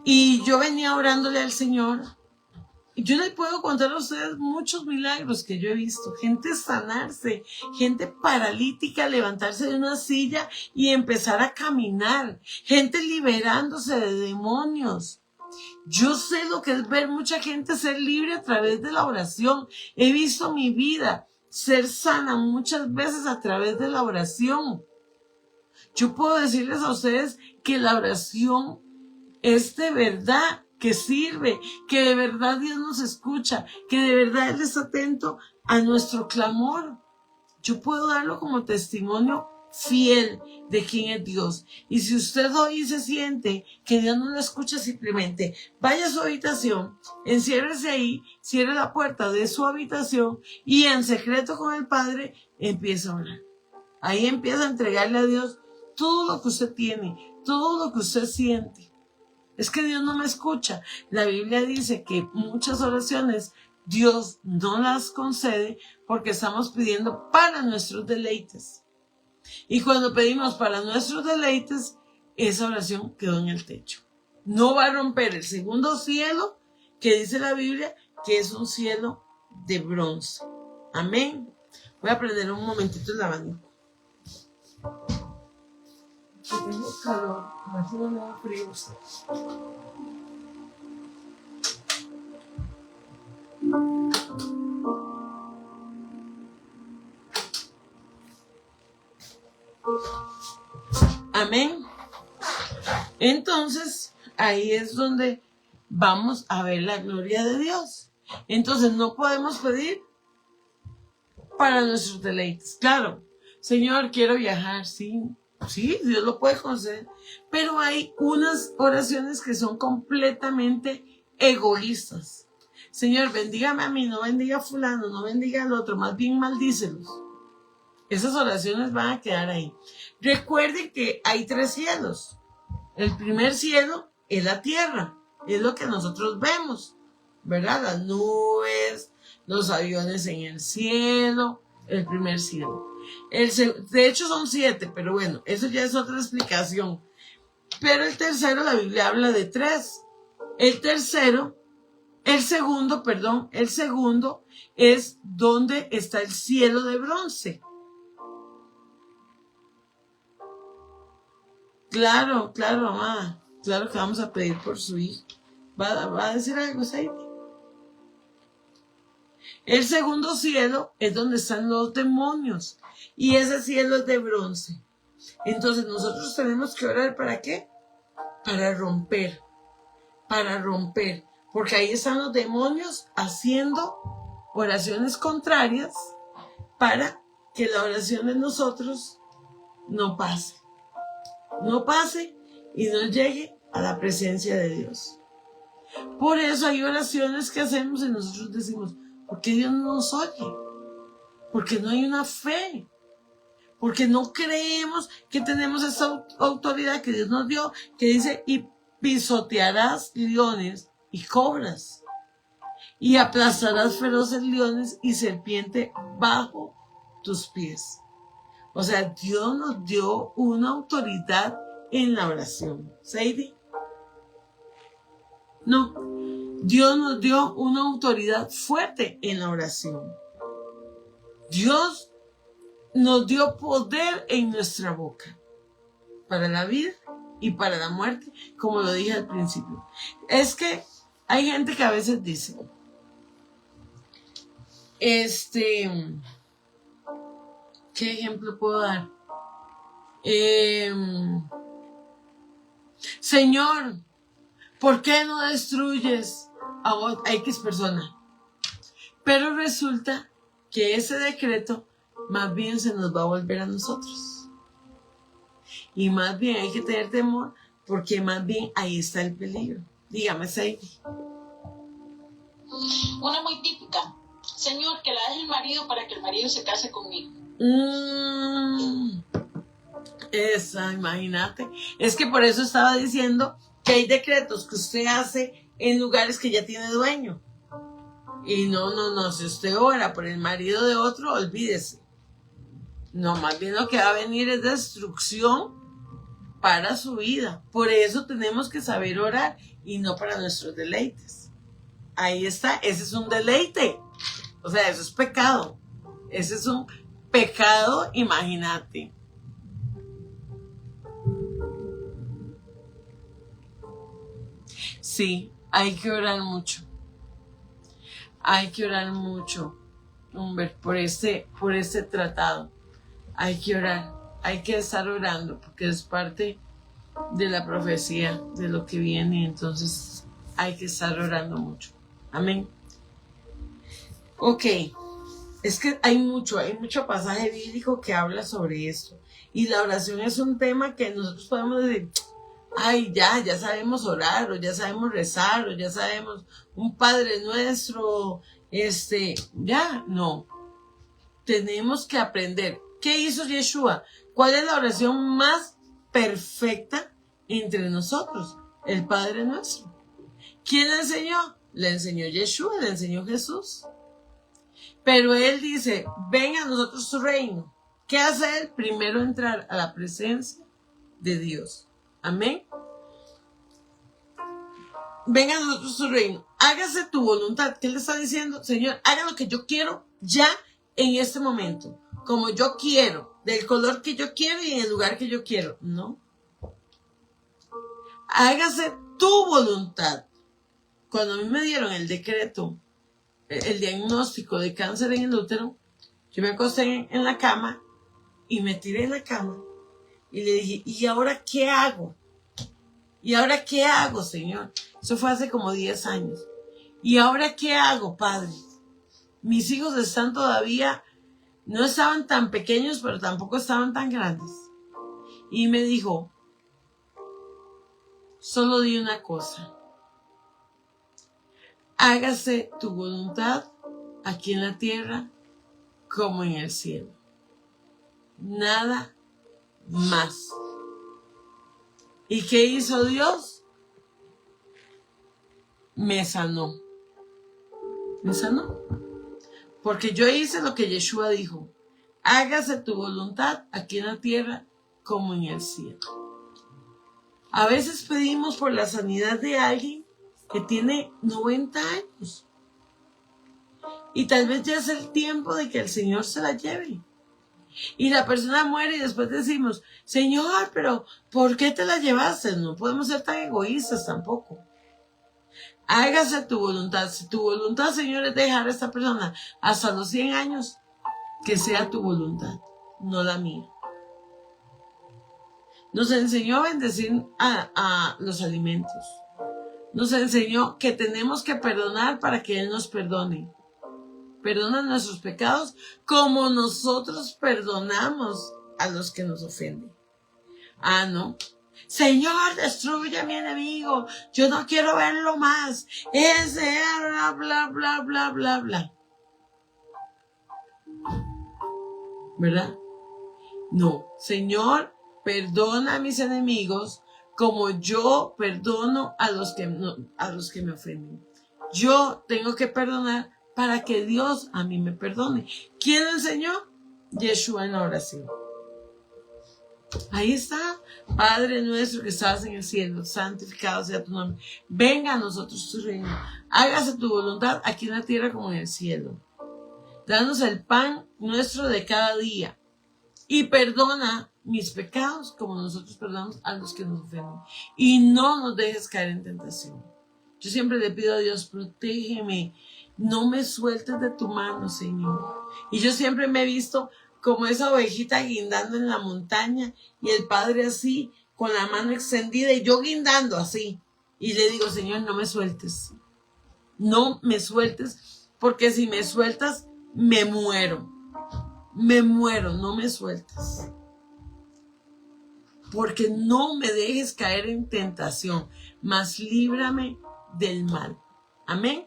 Y yo venía orándole al Señor. Y yo les puedo contar a ustedes muchos milagros que yo he visto. Gente sanarse, gente paralítica levantarse de una silla y empezar a caminar. Gente liberándose de demonios. Yo sé lo que es ver mucha gente ser libre a través de la oración. He visto mi vida ser sana muchas veces a través de la oración. Yo puedo decirles a ustedes que la oración es de verdad que sirve, que de verdad Dios nos escucha, que de verdad Él está atento a nuestro clamor. Yo puedo darlo como testimonio fiel de quién es Dios. Y si usted hoy se siente que Dios no lo escucha, simplemente vaya a su habitación, enciérrese ahí, cierre la puerta de su habitación y en secreto con el Padre empieza a orar. Ahí empieza a entregarle a Dios todo lo que usted tiene, todo lo que usted siente. Es que Dios no me escucha. La Biblia dice que muchas oraciones Dios no las concede porque estamos pidiendo para nuestros deleites. Y cuando pedimos para nuestros deleites, esa oración quedó en el techo. No va a romper el segundo cielo, que dice la Biblia, que es un cielo de bronce. Amén. Voy a prender un momentito el abanico. Que tengo calor, a ver si no me da frío usted. Amén. Entonces, ahí es donde vamos a ver la gloria de Dios. Entonces, no podemos pedir para nuestros deleites. Claro, Señor, quiero viajar, sí, Dios lo puede conceder. Pero hay unas oraciones que son completamente egoístas. Señor, bendígame a mí, no bendiga a fulano, no bendiga al otro, más bien maldícelos. Esas oraciones van a quedar ahí. Recuerden que hay 3 cielos. El primer cielo es la tierra, es lo que nosotros vemos, ¿verdad? Las nubes, los aviones en el cielo, el primer cielo. De hecho son 7, pero bueno, eso ya es otra explicación. Pero el tercero, la Biblia habla de 3. El segundo es donde está el cielo de bronce. Claro, mamá. Claro que vamos a pedir por su hijo. ¿Va a decir algo, Sadie? El segundo cielo es donde están los demonios. Y ese cielo es de bronce. Entonces nosotros tenemos que orar ¿para qué? Para romper. Porque ahí están los demonios haciendo oraciones contrarias para que la oración de nosotros no pase y no llegue a la presencia de Dios. Por eso hay oraciones que hacemos y nosotros decimos, ¿por qué Dios no nos oye? Porque no hay una fe, porque no creemos que tenemos esa autoridad que Dios nos dio, que dice, y pisotearás leones y cobras, y aplastarás feroces leones y serpiente bajo tus pies. O sea, Dios nos dio una autoridad en la oración. ¿Sadie? No, Dios nos dio una autoridad fuerte en la oración. Dios nos dio poder en nuestra boca para la vida y para la muerte, como lo dije al principio. Es que hay gente que a veces dice, ¿qué ejemplo puedo dar? Señor, ¿por qué no destruyes a X persona? Pero resulta que ese decreto más bien se nos va a volver a nosotros. Y más bien hay que tener temor porque más bien ahí está el peligro. Dígame, Sadie. Una muy típica. Señor, que la deje el marido para que el marido se case conmigo. Esa, imagínate. Es que por eso estaba diciendo que hay decretos que usted hace en lugares que ya tiene dueño. Y no, si usted ora por el marido de otro, olvídese. No, más bien lo que va a venir es destrucción para su vida. Por eso tenemos que saber orar y no para nuestros deleites. Ahí está, ese es un deleite. O sea, eso es pecado. Ese es un pecado, imagínate. Sí, hay que orar mucho. Hay que orar mucho, hombre, por este tratado. Hay que orar, hay que estar orando, porque es parte de la profecía, de lo que viene. Entonces, hay que estar orando mucho. Amén. Ok, es que hay mucho pasaje bíblico que habla sobre esto. Y la oración es un tema que nosotros podemos decir, ay, ya sabemos orar, o ya sabemos rezar, o ya sabemos un Padre Nuestro, no. Tenemos que aprender. ¿Qué hizo Yeshua? ¿Cuál es la oración más perfecta entre nosotros? El Padre Nuestro. ¿Quién le enseñó? Le enseñó Yeshua, le enseñó Jesús. Pero él dice, venga a nosotros tu reino. ¿Qué hace él? Primero entrar a la presencia de Dios. Amén. Venga a nosotros su reino. Hágase tu voluntad. ¿Qué le está diciendo? Señor, haga lo que yo quiero ya en este momento. Como yo quiero. Del color que yo quiero y en el lugar que yo quiero. No. Hágase tu voluntad. Cuando a mí me dieron el decreto, el diagnóstico de cáncer en el útero, yo me acosté en la cama y me tiré en la cama y le dije, ¿y ahora qué hago? ¿Y ahora qué hago, Señor? Eso fue hace como 10 años. ¿Y ahora qué hago, Padre? Mis hijos están todavía, no estaban tan pequeños, pero tampoco estaban tan grandes. Y me dijo, solo di una cosa. Hágase tu voluntad aquí en la tierra como en el cielo. Nada más. ¿Y qué hizo Dios? Me sanó. Me sanó. Porque yo hice lo que Yeshua dijo. Hágase tu voluntad aquí en la tierra como en el cielo. A veces pedimos por la sanidad de alguien que tiene 90 años. Y tal vez ya es el tiempo de que el Señor se la lleve. Y la persona muere y después decimos, Señor, pero ¿por qué te la llevaste? No podemos ser tan egoístas tampoco. Hágase tu voluntad. Si tu voluntad, Señor, es dejar a esta persona hasta los 100 años, que sea tu voluntad, no la mía. Nos enseñó a bendecir a los alimentos. Nos enseñó que tenemos que perdonar para que Él nos perdone. Perdona nuestros pecados como nosotros perdonamos a los que nos ofenden. Ah, no. Señor, destruye a mi enemigo. Yo no quiero verlo más. Ese bla, bla, bla, bla, bla, bla. ¿Verdad? No. Señor, perdona a mis enemigos como yo perdono a los que me ofenden. Yo tengo que perdonar para que Dios a mí me perdone. ¿Quién lo enseñó? Yeshua en la oración. Ahí está. Padre nuestro que estás en el cielo, santificado sea tu nombre. Venga a nosotros tu reino. Hágase tu voluntad aquí en la tierra como en el cielo. Danos el pan nuestro de cada día. Y perdona mis pecados como nosotros perdonamos a los que nos ofenden. Y no nos dejes caer en tentación. Yo siempre le pido a Dios, protégeme. No me sueltes de tu mano, Señor. Y yo siempre me he visto como esa ovejita guindando en la montaña y el Padre así, con la mano extendida y yo guindando así. Y le digo, Señor, no me sueltes. No me sueltes, porque si me sueltas, me muero. Me muero, no me sueltes. Porque no me dejes caer en tentación, mas líbrame del mal. Amén.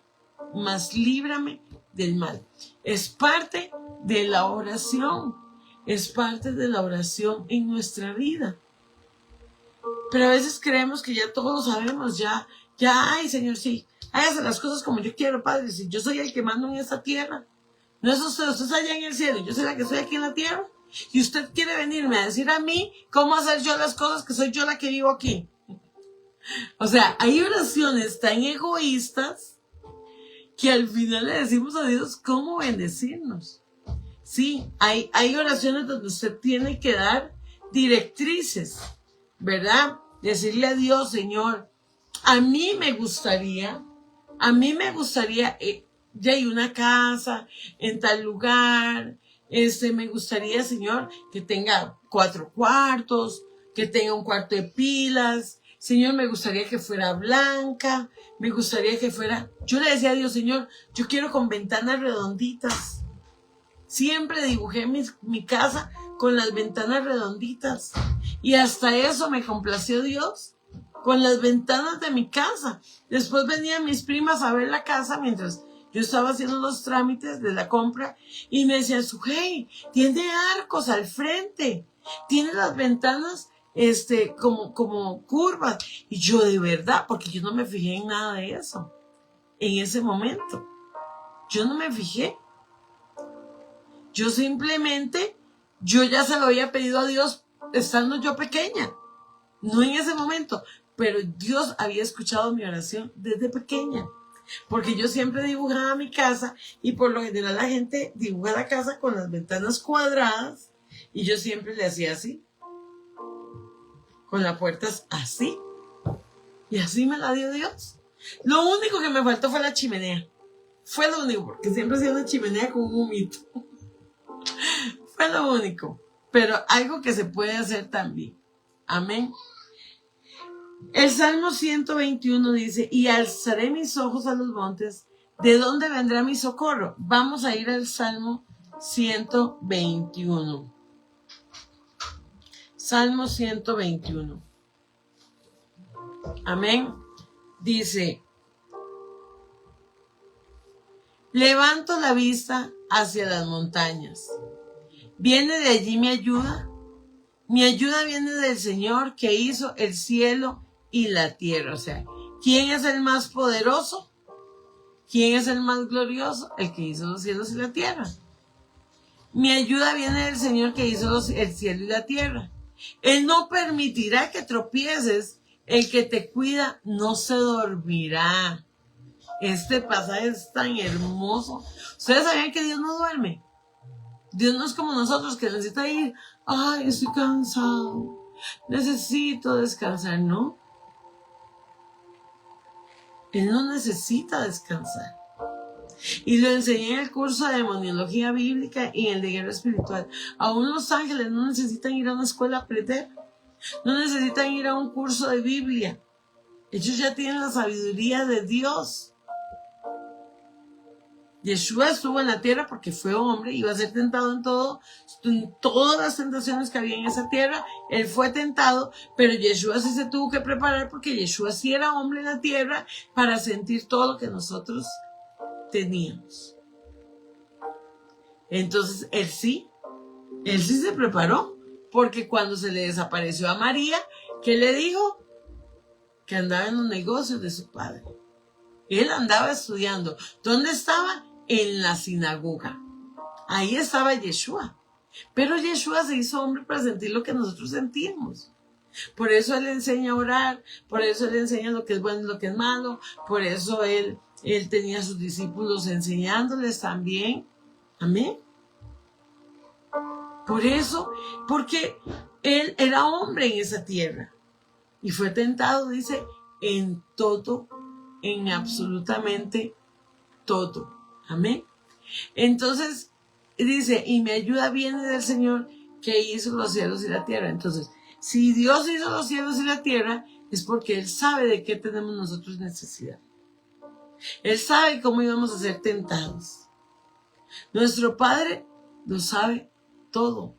Mas líbrame del mal. Es parte de la oración. Es parte de la oración en nuestra vida. Pero a veces creemos que ya todo lo sabemos. Ya, ay, Señor, sí. Hágase las cosas como yo quiero, Padre. Si yo soy el que mando en esta tierra. No es usted es allá en el cielo. Yo soy la que estoy aquí en la tierra. Y usted quiere venirme a decir a mí cómo hacer yo las cosas, que soy yo la que vivo aquí. O sea, hay oraciones tan egoístas que al final le decimos a Dios cómo bendecirnos. Sí, hay oraciones donde usted tiene que dar directrices, ¿verdad? Decirle a Dios, Señor, a mí me gustaría, ya hay una casa en tal lugar, me gustaría, Señor, que tenga 4 cuartos, que tenga un cuarto de pilas. Señor, me gustaría que fuera blanca, me gustaría que fuera... Yo le decía a Dios, Señor, yo quiero con ventanas redonditas. Siempre dibujé mi casa con las ventanas redonditas. Y hasta eso me complació Dios, con las ventanas de mi casa. Después venían mis primas a ver la casa mientras yo estaba haciendo los trámites de la compra y me decían, Sujei, tiene arcos al frente, tiene las ventanas como curvas. Y yo de verdad, porque yo no me fijé en nada de eso. En ese momento, yo no me fijé. Yo simplemente Yo ya se lo había pedido a Dios estando yo pequeña, no en ese momento, pero Dios había escuchado mi oración desde pequeña, porque yo siempre dibujaba mi casa y por lo general la gente dibuja la casa con las ventanas cuadradas y yo siempre le hacía así, con las puertas así, y así me la dio Dios. Lo único que me faltó fue la chimenea, fue lo único, porque siempre hacía una chimenea con un humito. Fue lo único, pero algo que se puede hacer también. Amén. El Salmo 121 dice, y alzaré mis ojos a los montes, ¿de dónde vendrá mi socorro? Vamos a ir al Salmo 121. Salmo 121. Amén. Dice, levanto la vista hacia las montañas. ¿Viene de allí mi ayuda? Mi ayuda viene del Señor que hizo el cielo y la tierra. O sea, ¿quién es el más poderoso? ¿Quién es el más glorioso? El que hizo los cielos y la tierra. Mi ayuda viene del Señor que hizo el cielo y la tierra. Él no permitirá que tropieces. El que te cuida no se dormirá. Este pasaje es tan hermoso. ¿Ustedes sabían que Dios no duerme? Dios no es como nosotros que necesita ir, ay, estoy cansado, necesito descansar, ¿no? Él no necesita descansar. Y lo enseñé en el curso de demoniología bíblica y en el de guerra espiritual. Aún los ángeles no necesitan ir a una escuela a aprender, no necesitan ir a un curso de Biblia. Ellos ya tienen la sabiduría de Dios. Yeshua estuvo en la tierra porque fue hombre, iba a ser tentado en todas las tentaciones que había en esa tierra. Él fue tentado, pero Yeshua sí se tuvo que preparar porque Yeshua sí era hombre en la tierra para sentir todo lo que nosotros teníamos. Entonces, él sí se preparó, porque cuando se le desapareció a María, ¿qué le dijo? Que andaba en los negocios de su padre. Él andaba estudiando. ¿Dónde estaba? En la sinagoga. Ahí estaba Yeshua. Pero Yeshua se hizo hombre para sentir lo que nosotros sentimos. Por eso Él enseña a orar, por eso Él enseña lo que es bueno y lo que es malo, por eso Él tenía a sus discípulos enseñándoles también. Amén. Por eso, porque Él era hombre en esa tierra. Y fue tentado, dice, en todo, en absolutamente todo. Amén. Entonces, dice, y mi ayuda viene del Señor que hizo los cielos y la tierra. Entonces, si Dios hizo los cielos y la tierra, es porque Él sabe de qué tenemos nosotros necesidad. Él sabe cómo íbamos a ser tentados. Nuestro Padre lo sabe todo.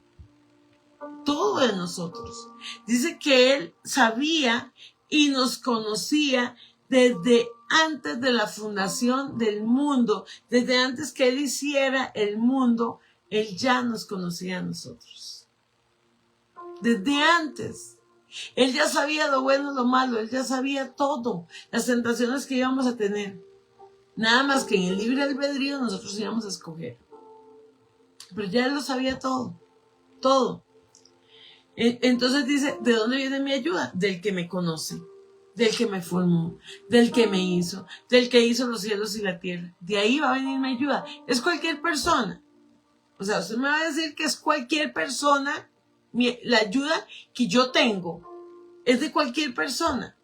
Todo de nosotros. Dice que Él sabía y nos conocía desde antes de la fundación del mundo, desde antes que Él hiciera el mundo, Él ya nos conocía a nosotros. Desde antes. Él ya sabía lo bueno, lo malo, Él ya sabía todo, las tentaciones que íbamos a tener. Nada más que en el libre albedrío nosotros íbamos a escoger. Pero ya Él lo sabía todo, todo. Entonces dice, ¿de dónde viene mi ayuda? Del que me conoce, del que me formó, del que me hizo, del que hizo los cielos y la tierra. De ahí va a venir mi ayuda. Es cualquier persona. O sea, usted me va a decir que es cualquier persona. La ayuda que yo tengo es de cualquier persona.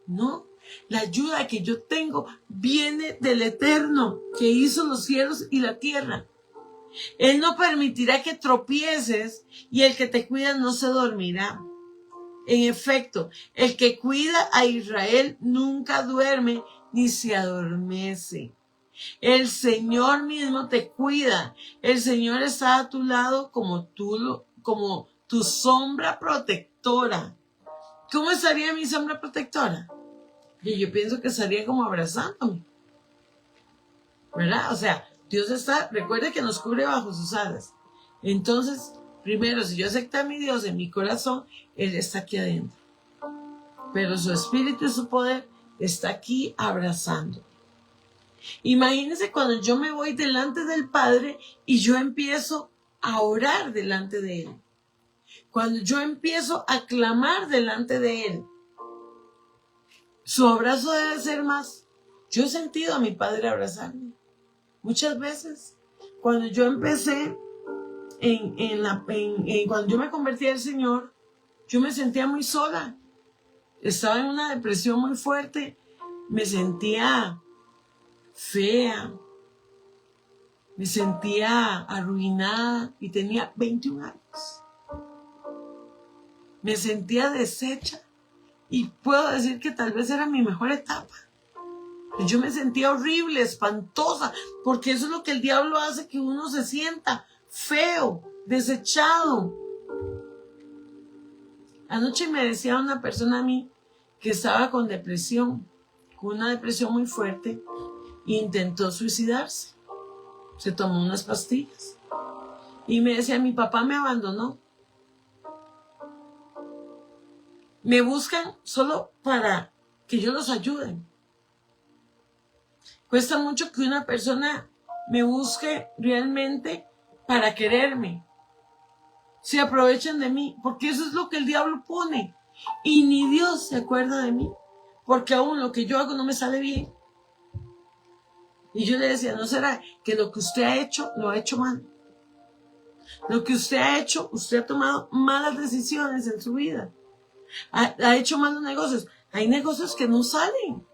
No, la ayuda que yo tengo viene del Eterno, que hizo los cielos y la tierra. Él no permitirá que tropieces y el que te cuida no se dormirá. En efecto, el que cuida a Israel nunca duerme ni se adormece. El Señor mismo te cuida. El Señor está a tu lado como tu sombra protectora. ¿Cómo estaría mi sombra protectora? Y yo pienso que estaría como abrazándome, ¿verdad? O sea, Dios está, recuerde que nos cubre bajo sus alas. Entonces, primero, si yo acepto a mi Dios en mi corazón, Él está aquí adentro. Pero su espíritu y su poder está aquí abrazando. Imagínense cuando yo me voy delante del Padre y yo empiezo a orar delante de Él, cuando yo empiezo a clamar delante de Él, su abrazo debe ser más. Yo he sentido a mi padre abrazarme muchas veces. Cuando yo empecé, cuando yo me convertí al Señor, yo me sentía muy sola. Estaba en una depresión muy fuerte. Me sentía fea. Me sentía arruinada y tenía 21 años. Me sentía deshecha y puedo decir que tal vez era mi mejor etapa. Yo me sentía horrible, espantosa, porque eso es lo que el diablo hace, que uno se sienta feo, desechado. Anoche me decía una persona a mí que estaba con depresión, con una depresión muy fuerte, e intentó suicidarse. Se tomó unas pastillas y me decía, mi papá me abandonó. Me buscan solo para que yo los ayude. Cuesta mucho que una persona me busque realmente para quererme. Se aprovechan de mí, porque eso es lo que el diablo pone. Y ni Dios se acuerda de mí, porque aún lo que yo hago no me sale bien. Y yo le decía, ¿no será que lo que usted ha hecho, lo ha hecho mal? Lo que usted ha hecho, usted ha tomado malas decisiones en su vida. Ha hecho malos negocios. Hay negocios que no salen.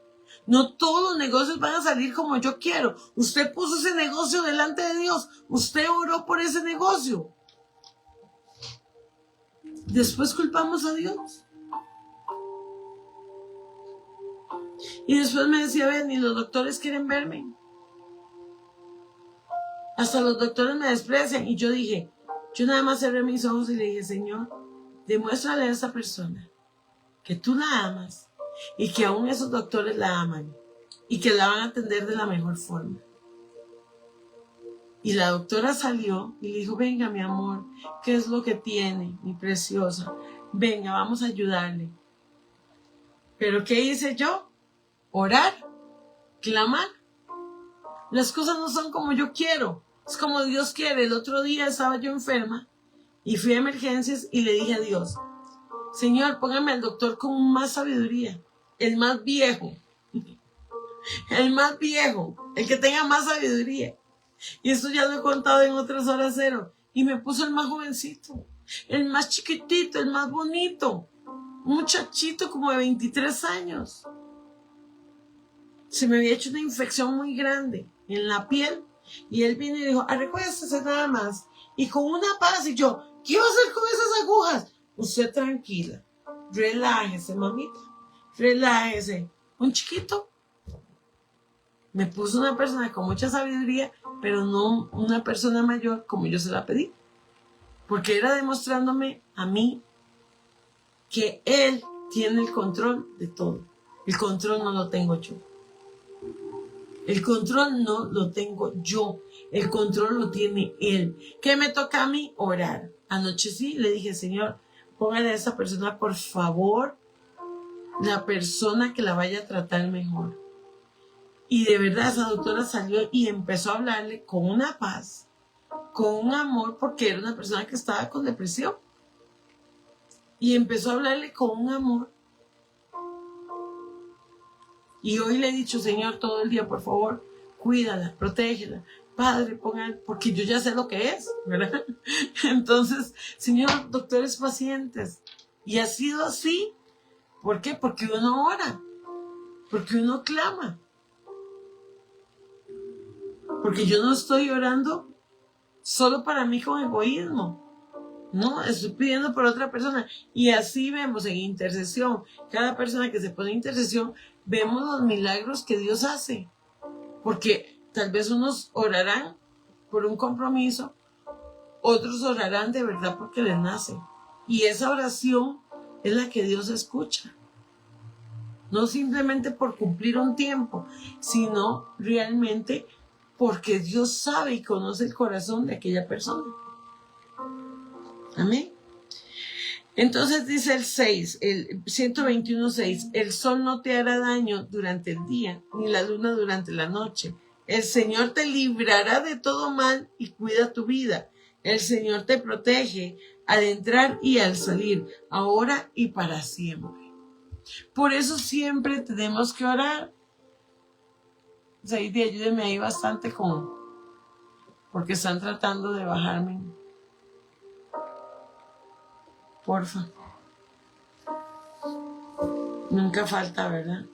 No todos los negocios van a salir como yo quiero. Usted puso ese negocio delante de Dios. Usted oró por ese negocio. Después culpamos a Dios. Y después me decía, ven, ni los doctores quieren verme. Hasta los doctores me desprecian. Y yo dije, yo nada más cerré mis ojos y le dije, Señor, demuéstrale a esa persona que tú la amas y que aún esos doctores la aman y que la van a atender de la mejor forma. Y la doctora salió y le dijo, venga mi amor, ¿qué es lo que tiene, mi preciosa? Venga, vamos a ayudarle. ¿Pero qué hice yo? Orar, clamar. Las cosas no son como yo quiero, es como Dios quiere. El otro día estaba yo enferma y fui a emergencias y le dije a Dios, Señor, póngame al doctor con más sabiduría, el más viejo, el que tenga más sabiduría. Y esto ya lo he contado en otras horas cero. Y me puso el más jovencito, el más chiquitito, el más bonito, un muchachito como de 23 años. Se me había hecho una infección muy grande en la piel. Y él vino y dijo, recuéstese nada más. Y con una paz, y yo, ¿qué iba a hacer con esas agujas? Usted tranquila, relájese, mamita, relájese. Un chiquito. Me puso una persona con mucha sabiduría, pero no una persona mayor como yo se la pedí. Porque era demostrándome a mí que él tiene el control de todo. El control no lo tengo yo. El control no lo tengo yo. El control lo tiene él. ¿Qué me toca a mí? Orar. Anoche sí le dije, Señor, póngale a esa persona, por favor, la persona que la vaya a tratar mejor. Y de verdad esa doctora salió y empezó a hablarle con una paz, con un amor, porque era una persona que estaba con depresión. Y empezó a hablarle con un amor. Y hoy le he dicho, Señor, todo el día, por favor, cuídala, protégela. Padre, pongan, porque yo ya sé lo que es, ¿verdad? Entonces, Señor, doctores pacientes. Y ha sido así. ¿Por qué? Porque uno ora, porque uno clama. Porque yo no estoy orando solo para mí con egoísmo. No, estoy pidiendo por otra persona. Y así vemos en intercesión. Cada persona que se pone en intercesión, vemos los milagros que Dios hace. Porque tal vez unos orarán por un compromiso, otros orarán de verdad porque les nace. Y esa oración es la que Dios escucha. No simplemente por cumplir un tiempo, sino realmente porque Dios sabe y conoce el corazón de aquella persona. Amén. Entonces dice el 6, el 121:6, el sol no te hará daño durante el día, ni la luna durante la noche. El Señor te librará de todo mal y cuida tu vida. El Señor te protege al entrar y al salir, ahora y para siempre. Por eso siempre tenemos que orar. Saidi, ayúdeme ahí bastante porque están tratando de bajarme. Porfa. Nunca falta, ¿verdad?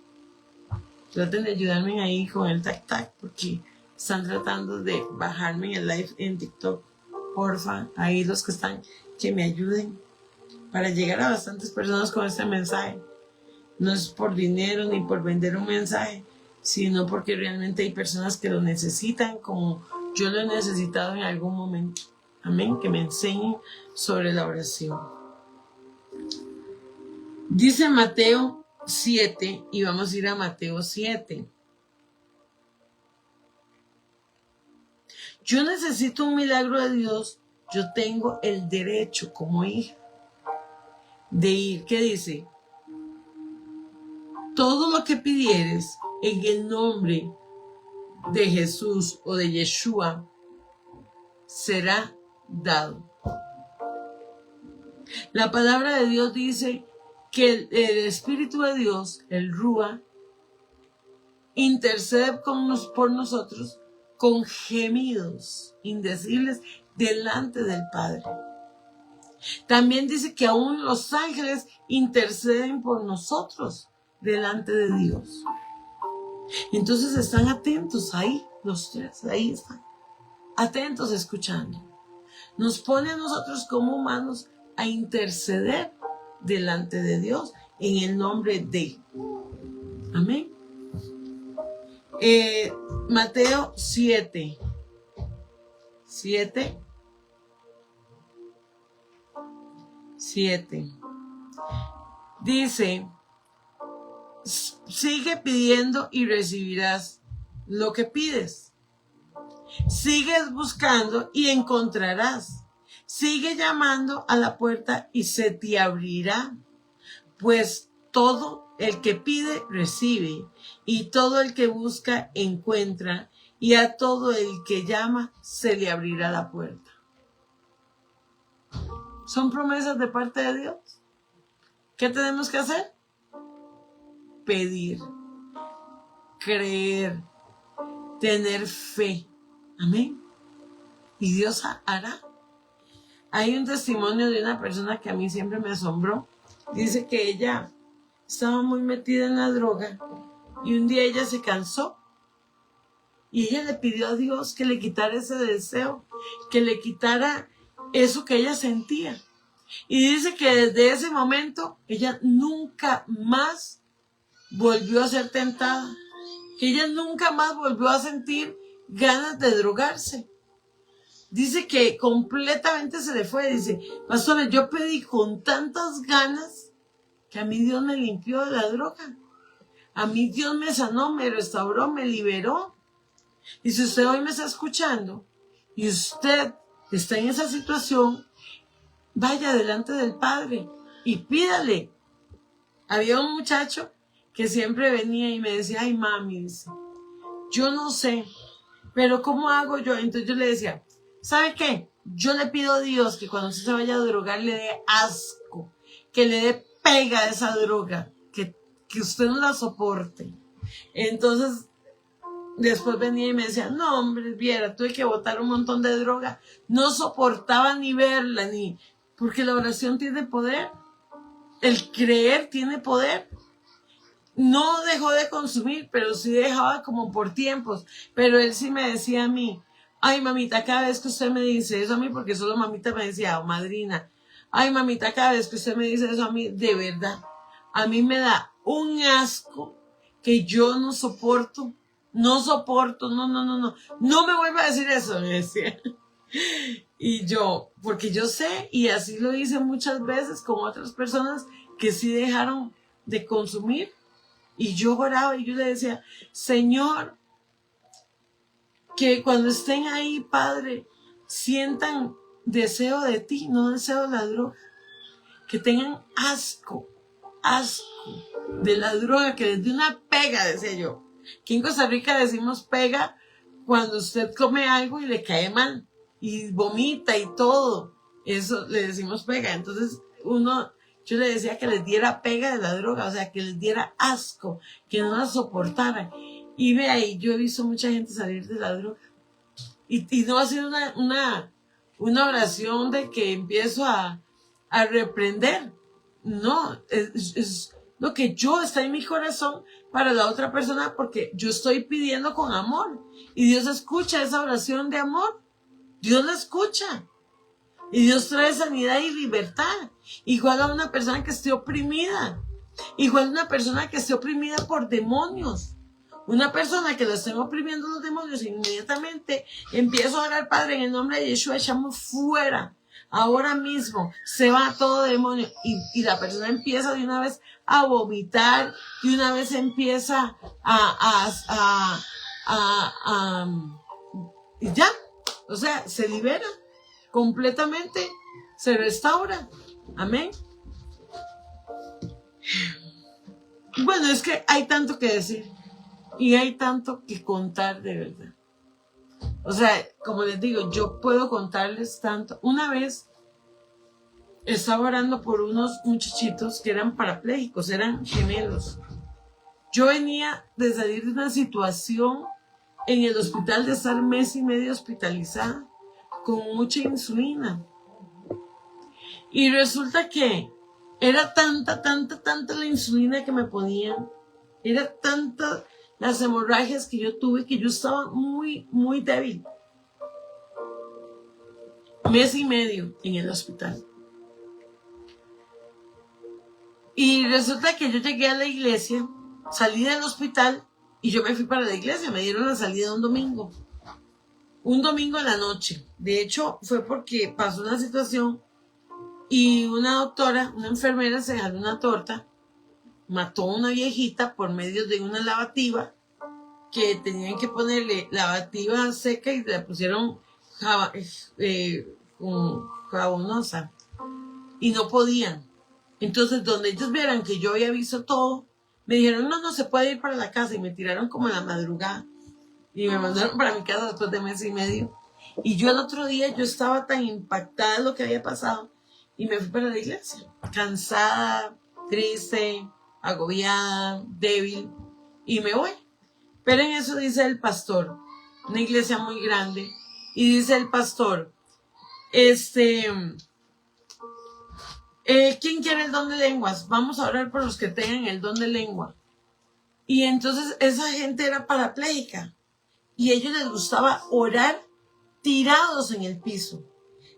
Traten de ayudarme ahí con el tac-tac porque están tratando de bajarme el live en TikTok. Porfa, ahí los que están, que me ayuden para llegar a bastantes personas con este mensaje. No es por dinero ni por vender un mensaje, sino porque realmente hay personas que lo necesitan como yo lo he necesitado en algún momento. Amén, que me enseñen sobre la oración. Dice Mateo 7 y vamos a ir a Mateo 7. Yo necesito un milagro de Dios. Yo tengo el derecho como hija de ir. ¿Qué dice? Todo lo que pidieres en el nombre de Jesús o de Yeshua será dado. La palabra de Dios dice que el Espíritu de Dios, el Rúa, intercede por nosotros con gemidos indecibles delante del Padre. También dice que aún los ángeles interceden por nosotros delante de Dios. Entonces están atentos ahí, los tres, ahí están, atentos escuchando. Nos pone a nosotros como humanos a interceder delante de Dios en el nombre de. Amén. Mateo 7. Dice, sigue pidiendo y recibirás lo que pides. Sigues buscando y encontrarás. Sigue llamando a la puerta y se te abrirá. Pues todo el que pide, recibe. Y todo el que busca, encuentra. Y a todo el que llama, se le abrirá la puerta. Son promesas de parte de Dios. ¿Qué tenemos que hacer? Pedir, creer, tener fe. Amén. Y Dios hará. Hay un testimonio de una persona que a mí siempre me asombró. Dice que ella estaba muy metida en la droga y un día ella se cansó y ella le pidió a Dios que le quitara ese deseo, que le quitara eso que ella sentía. Y dice que desde ese momento ella nunca más volvió a ser tentada, que ella nunca más volvió a sentir ganas de drogarse. Dice que completamente se le fue. Dice, pastores, yo pedí con tantas ganas que a mí Dios me limpió de la droga. A mí Dios me sanó, me restauró, me liberó. Y si usted hoy me está escuchando y usted está en esa situación, vaya delante del Padre y pídale. Había un muchacho que siempre venía y me decía, ay mami, dice, yo no sé, pero ¿cómo hago yo? Entonces yo le decía, ¿sabe qué? Yo le pido a Dios que cuando usted se vaya a drogar le dé asco, que le dé pega a esa droga, que usted no la soporte. Entonces, después venía y me decía, no hombre, viera, tuve que botar un montón de droga, no soportaba ni verla, porque la oración tiene poder, el creer tiene poder. No dejó de consumir, pero sí dejaba como por tiempos. Pero él sí me decía a mí, ay mamita, cada vez que usted me dice eso a mí, porque solo mamita me decía, o madrina, ay mamita, cada vez que usted me dice eso a mí, de verdad, a mí me da un asco que yo no soporto, no me vuelva a decir eso, me decía. Y yo, porque yo sé, y así lo hice muchas veces con otras personas que sí dejaron de consumir. Y yo oraba y yo le decía, Señor, que cuando estén ahí, Padre, sientan deseo de ti, no deseo de la droga. Que tengan asco de la droga, que les dé una pega, decía yo. Aquí en Costa Rica decimos pega cuando usted come algo y le cae mal. y vomita y todo. Eso le decimos pega. Entonces yo le decía que les diera pega de la droga, o sea, que les diera asco, que no la soportaran. Y ve ahí, yo he visto mucha gente salir de la droga. Y no ha sido una oración de que empiezo a reprender. No, es lo que yo está en mi corazón para la otra persona, porque yo estoy pidiendo con amor. Y Dios escucha esa oración de amor. Dios la escucha. Y Dios trae sanidad y libertad. Igual a una persona que esté oprimida. Igual a una persona que esté oprimida por demonios. Una persona que lo estén oprimiendo los demonios, inmediatamente empiezo a orar, Padre, en el nombre de Yeshua, echamos fuera. Ahora mismo se va todo demonio. Y la persona empieza de una vez a vomitar. De una vez empieza y ya. O sea, se libera completamente. Se restaura. Amén. Bueno, es que hay tanto que decir. Y hay tanto que contar de verdad. O sea, como les digo, yo puedo contarles tanto. Una vez estaba orando por unos muchachitos que eran parapléjicos, eran gemelos. Yo venía de salir de una situación en el hospital, de estar mes y medio hospitalizada, con mucha insulina. Y resulta que era tanta la insulina que me ponían. Era tanta las hemorragias que yo tuve, que yo estaba muy débil. Mes y medio en el hospital. Y resulta que yo llegué a la iglesia, salí del hospital y yo me fui para la iglesia. Me dieron la salida un domingo. Un domingo en la noche. De hecho, fue porque pasó una situación y una doctora, una enfermera, se jaló una torta, mató a una viejita por medio de una lavativa, que tenían que ponerle lavativa seca y le pusieron jabonosa y no podían. Entonces, donde ellos vieran que yo había visto todo, me dijeron, no se puede ir para la casa, y me tiraron como en la madrugada y me mandaron para mi casa después de mes y medio. Y yo el otro día, yo estaba tan impactada de lo que había pasado y me fui para la iglesia, cansada, triste, agobiada, débil, y me voy. Pero en eso dice el pastor, una iglesia muy grande, y dice el pastor, ¿quién quiere el don de lenguas? Vamos a orar por los que tengan el don de lengua. Y entonces esa gente era parapléjica, y a ellos les gustaba orar tirados en el piso.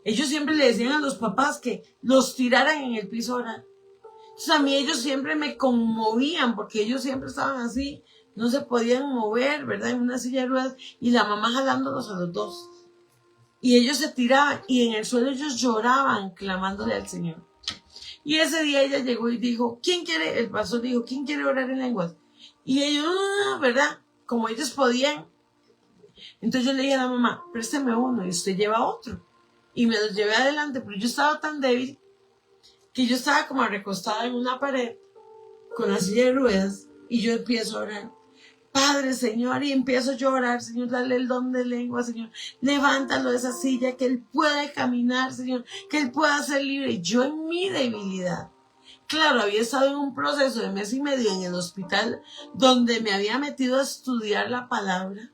Ellos siempre le decían a los papás que los tiraran en el piso a orar. Entonces a mí ellos siempre me conmovían, porque ellos siempre estaban así, no se podían mover, ¿verdad? En una silla de ruedas, y la mamá jalándolos a los dos. Y ellos se tiraban, y en el suelo ellos lloraban, clamándole al Señor. Y ese día ella llegó y dijo, el pastor dijo, ¿quién quiere orar en lenguas? Y ellos, ¿verdad? Como ellos podían. Entonces yo le dije a la mamá, présteme uno y usted lleva otro. Y me los llevé adelante, pero yo estaba tan débil que yo estaba como recostada en una pared con la silla de ruedas, y yo empiezo a orar. Padre, Señor, y empiezo yo a orar, Señor, dale el don de lengua, Señor, levántalo de esa silla, que él pueda caminar, Señor, que él pueda ser libre. Y yo en mi debilidad, claro, había estado en un proceso de mes y medio en el hospital, donde me había metido a estudiar la palabra,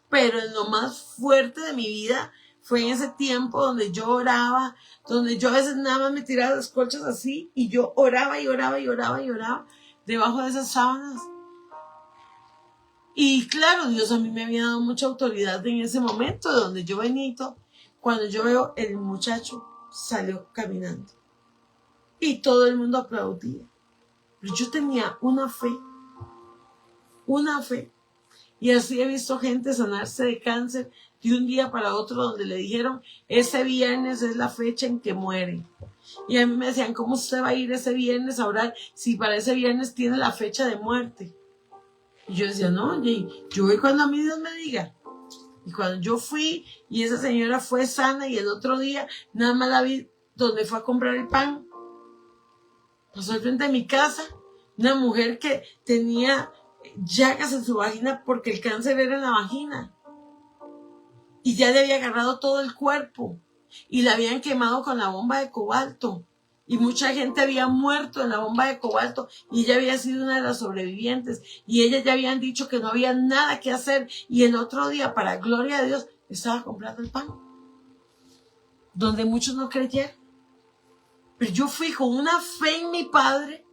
pero en lo más fuerte de mi vida fue en ese tiempo donde yo oraba, donde yo a veces nada más me tiraba las colchas así, y yo oraba y oraba y oraba y oraba debajo de esas sábanas. Y claro, Dios a mí me había dado mucha autoridad en ese momento, donde yo Benito, cuando yo veo el muchacho salió caminando y todo el mundo aplaudía. Pero yo tenía una fe, y así he visto gente sanarse de cáncer de un día para otro, donde le dijeron, ese viernes es la fecha en que muere. Y a mí me decían, ¿cómo usted va a ir ese viernes a orar si para ese viernes tiene la fecha de muerte? Y yo decía, no, yo voy cuando a mí Dios me diga. Y cuando yo fui, y esa señora fue sana, y el otro día nada más la vi donde fue a comprar el pan. Pasó al frente de mi casa, una mujer que tenía llagas en su vagina porque el cáncer era en la vagina. y ya le había agarrado todo el cuerpo y la habían quemado con la bomba de cobalto. Y mucha gente había muerto en la bomba de cobalto y ella había sido una de las sobrevivientes. Y ellas ya habían dicho que no había nada que hacer. Y el otro día, para gloria de Dios, estaba comprando el pan. Donde muchos no creyeron. Pero yo fui con una fe en mi Padre.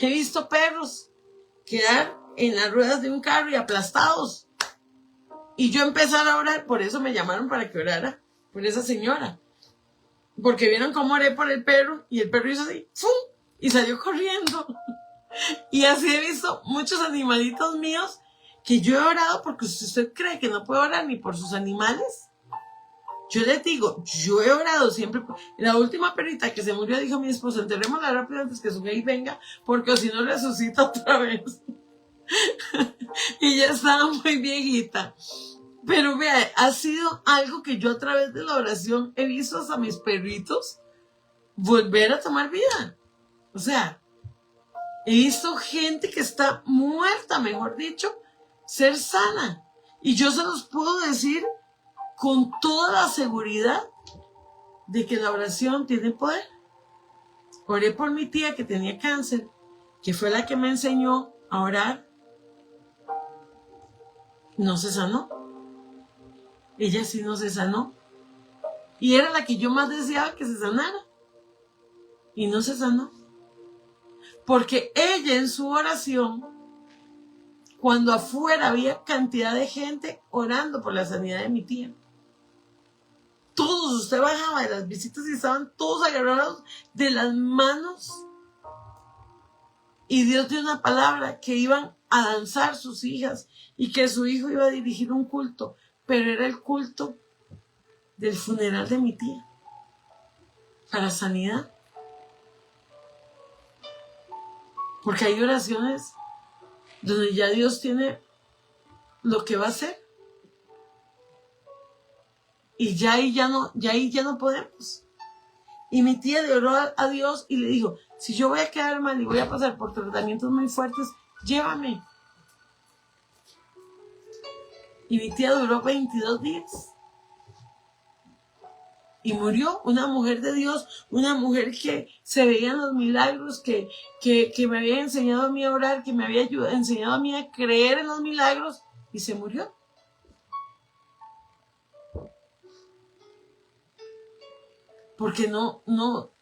He visto perros quedar en las ruedas de un carro y aplastados. Y yo empezar a orar. Por eso me llamaron para que orara por esa señora. Porque vieron cómo oré por el perro y el perro hizo así, ¡fum! Y salió corriendo. Y así he visto muchos animalitos míos que yo he orado, porque si usted cree que no puede orar ni por sus animales, yo les digo, yo he orado siempre. La última perrita que se murió dijo mi esposo, enterrémosla rápido antes que su gay venga, porque si no resucita otra vez. Y ya estaba muy viejita. Pero vea, ha sido algo que yo a través de la oración he visto hasta mis perritos volver a tomar vida. O sea, he visto gente que está muerta, mejor dicho, ser sana. Y yo se los puedo decir con toda la seguridad de que la oración tiene poder. Oré por mi tía que tenía cáncer, que fue la que me enseñó a orar. No se sanó. Ella sí no se sanó. Y era la que yo más deseaba que se sanara. Y no se sanó. Porque ella en su oración, cuando afuera había cantidad de gente orando por la sanidad de mi tía. Todos, usted bajaba de las visitas y estaban todos agarrados de las manos. Y Dios dio una palabra que iban a danzar sus hijas y que su hijo iba a dirigir un culto. Pero era el culto del funeral de mi tía para sanidad. Porque hay oraciones donde ya Dios tiene lo que va a hacer. Y ya ahí ya no podemos. Y mi tía le oró a Dios y le dijo, si yo voy a quedar mal y voy a pasar por tratamientos muy fuertes, llévame. Y mi tía duró 22 días. Y murió una mujer de Dios, una mujer que se veía en los milagros, que me había enseñado a mí a orar, que me había enseñado a mí a creer en los milagros, y se murió. Porque no,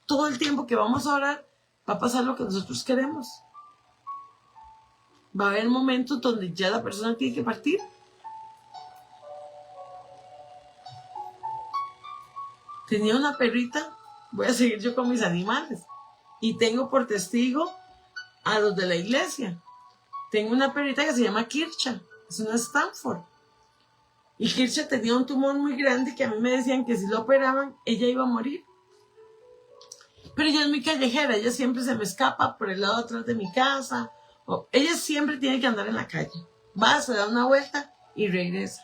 todo el tiempo que vamos a orar, va a pasar lo que nosotros queremos. Va a haber momentos donde ya la persona tiene que partir. Tenía una perrita, voy a seguir yo con mis animales, y tengo por testigo a los de la iglesia. Tengo una perrita que se llama Kircha, es una Stanford. Y Kircha tenía un tumor muy grande que a mí me decían que si lo operaban, ella iba a morir. Pero ella es muy callejera, ella siempre se me escapa por el lado de atrás de mi casa. Ella siempre tiene que andar en la calle. Va, se da una vuelta y regresa.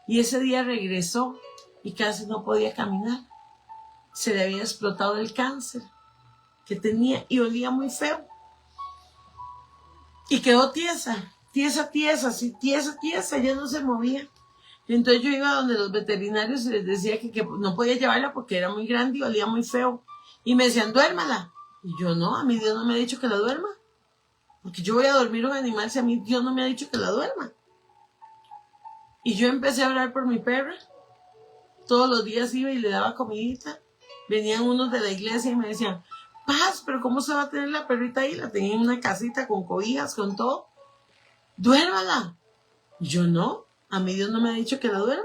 Y ese día regresó y casi no podía caminar. Se le había explotado el cáncer que tenía y olía muy feo. Y quedó tiesa, así tiesa, ya no se movía. Entonces yo iba donde los veterinarios y les decía que no podía llevarla porque era muy grande y olía muy feo. Y me decían, duérmala. Y yo, no, a mí Dios no me ha dicho que la duerma. Porque yo voy a dormir un animal si a mí Dios no me ha dicho que la duerma. Y yo empecé a orar por mi perra. Todos los días iba y le daba comidita. Venían unos de la iglesia y me decían, Paz, pero ¿cómo se va a tener la perrita ahí? La tenía en una casita con cobijas, con todo. Duérmala. Y yo, no, a mí Dios no me ha dicho que la duerma.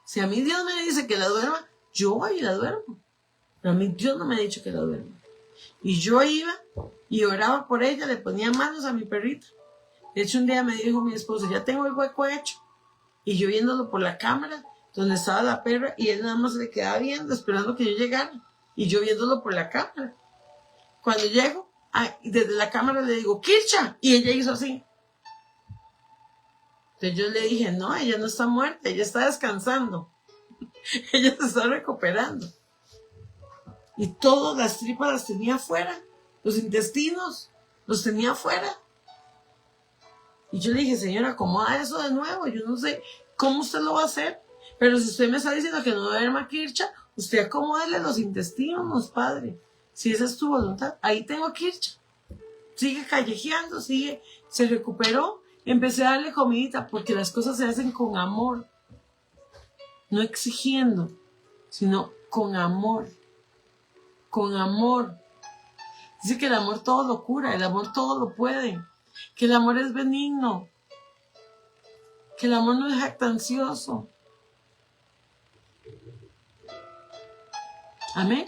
Si a mí Dios me dice que la duerma, yo voy y la duermo. Pero a mí Dios no me ha dicho que la duerma. Y yo iba y oraba por ella, le ponía manos a mi perrita. De hecho, un día me dijo mi esposo, ya tengo el hueco hecho. Y yo viéndolo por la cámara, donde estaba la perra, y él nada más se le quedaba viendo, esperando que yo llegara. Y yo viéndolo por la cámara. Cuando llego, desde la cámara le digo, ¡Kircha! Y ella hizo así. Entonces yo le dije, no, ella no está muerta, ella está descansando. Ella se está recuperando. Y todas las tripas las tenía afuera. Los intestinos los tenía afuera. Y yo le dije, señora, acomoda eso de nuevo. Yo no sé ¿cómo usted lo va a hacer? Pero si usted me está diciendo que no duerma, Kircha, usted acomódele los intestinos, padre. Si esa es tu voluntad, ahí tengo a Kircha. Sigue callejeando, se recuperó. Empecé a darle comidita porque las cosas se hacen con amor. No exigiendo, sino con amor. Con amor. Dice que el amor todo lo cura, el amor todo lo puede. Que el amor es benigno. Que el amor no es jactancioso. Amén.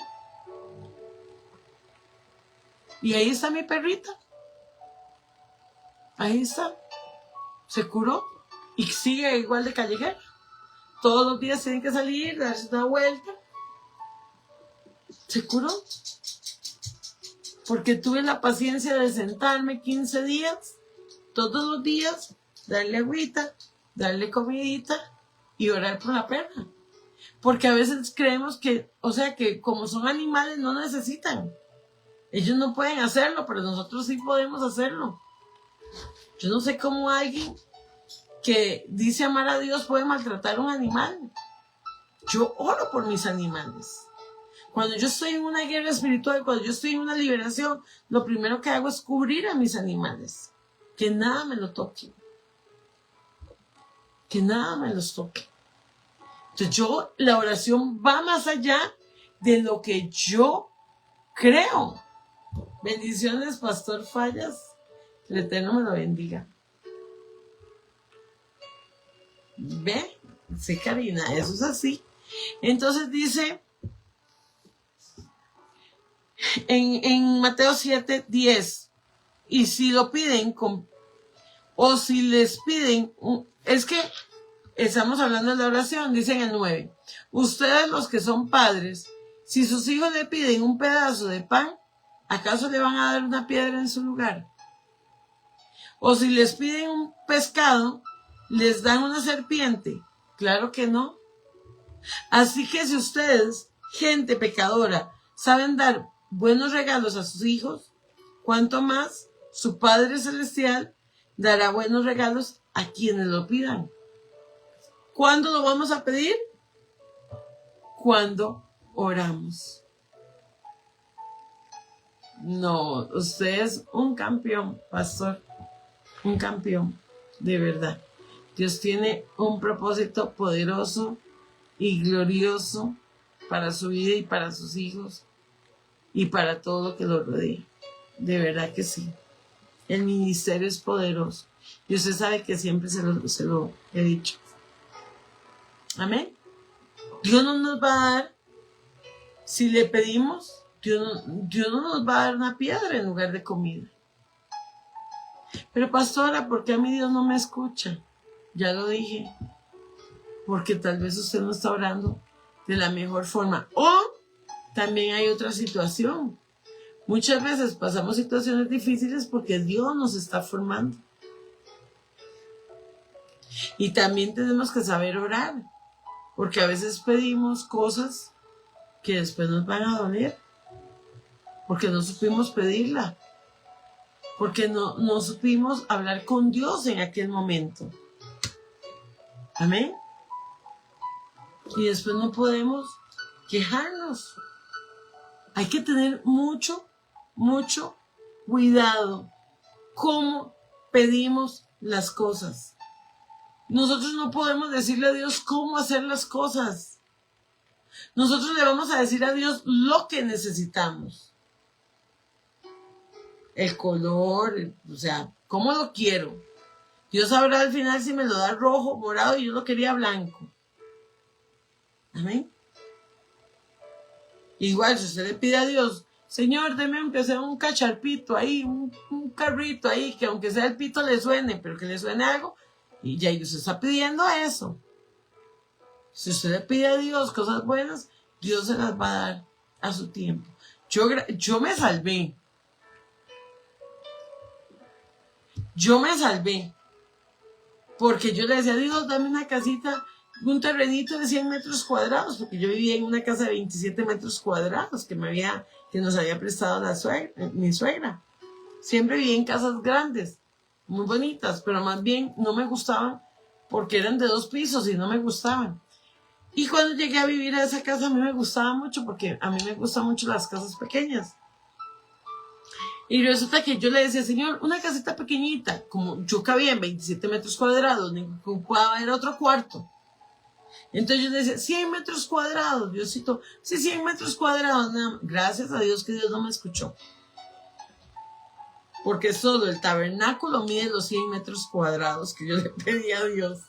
Y ahí está mi perrita. Ahí está. Se curó y sigue igual de callejera. Todos los días tienen que salir, darse una vuelta. Se curó. Porque tuve la paciencia de sentarme 15 días, todos los días, darle agüita, darle comidita y orar por la perra. Porque a veces creemos que, que como son animales no necesitan. Ellos no pueden hacerlo, pero nosotros sí podemos hacerlo. Yo no sé cómo alguien que dice amar a Dios puede maltratar a un animal. Yo oro por mis animales. Cuando yo estoy en una guerra espiritual, cuando yo estoy en una liberación, lo primero que hago es cubrir a mis animales. Que nada me lo toque. Que nada me los toque. Entonces la oración va más allá de lo que yo creo. Bendiciones, Pastor Fallas. El Eterno me lo bendiga. ¿Ve? Sí, Karina, eso es así. Entonces dice en Mateo 7:10, y si lo piden o si les piden, es que estamos hablando de la oración, dice en el 9, ustedes los que son padres, si sus hijos le piden un pedazo de pan, ¿acaso le van a dar una piedra en su lugar? O si les piden un pescado, ¿les dan una serpiente? Claro que no. Así que si ustedes, gente pecadora, saben dar buenos regalos a sus hijos, ¿cuánto más su Padre Celestial dará buenos regalos a quienes lo pidan? ¿Cuándo lo vamos a pedir? Cuando oramos. No, usted es un campeón, pastor. Un campeón, de verdad. Dios tiene un propósito poderoso y glorioso para su vida y para sus hijos y para todo lo que lo rodea. De verdad que sí. El ministerio es poderoso. Y usted sabe que siempre se lo he dicho. Amén. Dios no nos va a dar, si le pedimos, Dios no nos va a dar una piedra en lugar de comida. Pero pastora, ¿por qué a mí Dios no me escucha? Ya lo dije. Porque tal vez usted no está orando de la mejor forma. O también hay otra situación. Muchas veces pasamos situaciones difíciles porque Dios nos está formando. Y también tenemos que saber orar. Porque a veces pedimos cosas que después nos van a doler. Porque no supimos pedirla. Porque no supimos hablar con Dios en aquel momento. Amén. Y después no podemos quejarnos. Hay que tener mucho cuidado cómo pedimos las cosas. Nosotros no podemos decirle a Dios cómo hacer las cosas. Nosotros le vamos a decir a Dios lo que necesitamos. El color, cómo lo quiero. Dios sabrá al final si me lo da rojo, morado, y yo lo quería blanco. Amén. Igual, si usted le pide a Dios, Señor, deme aunque sea un cacharpito ahí, un carrito ahí, que aunque sea el pito le suene, pero que le suene algo, y ya usted está pidiendo eso. Si usted le pide a Dios cosas buenas, Dios se las va a dar a su tiempo. Yo me salvé. Porque yo le decía a Dios, dame una casita, un terrenito de 100 metros cuadrados, porque yo vivía en una casa de 27 metros cuadrados que nos había prestado mi suegra. Siempre vivía en casas grandes, muy bonitas, pero más bien no me gustaban porque eran de 2 pisos y no me gustaban. Y cuando llegué a vivir a esa casa, a mí me gustaba mucho, porque a mí me gustan mucho las casas pequeñas. Y resulta que yo le decía, Señor, una casita pequeñita, como yo cabía en 27 metros cuadrados, ni que ocupaba era otro cuarto. Entonces yo le decía, 100 metros cuadrados, Diosito, sí, 100 metros cuadrados, nada más. Gracias a Dios que Dios no me escuchó. Porque solo el tabernáculo mide los 100 metros cuadrados que yo le pedí a Dios.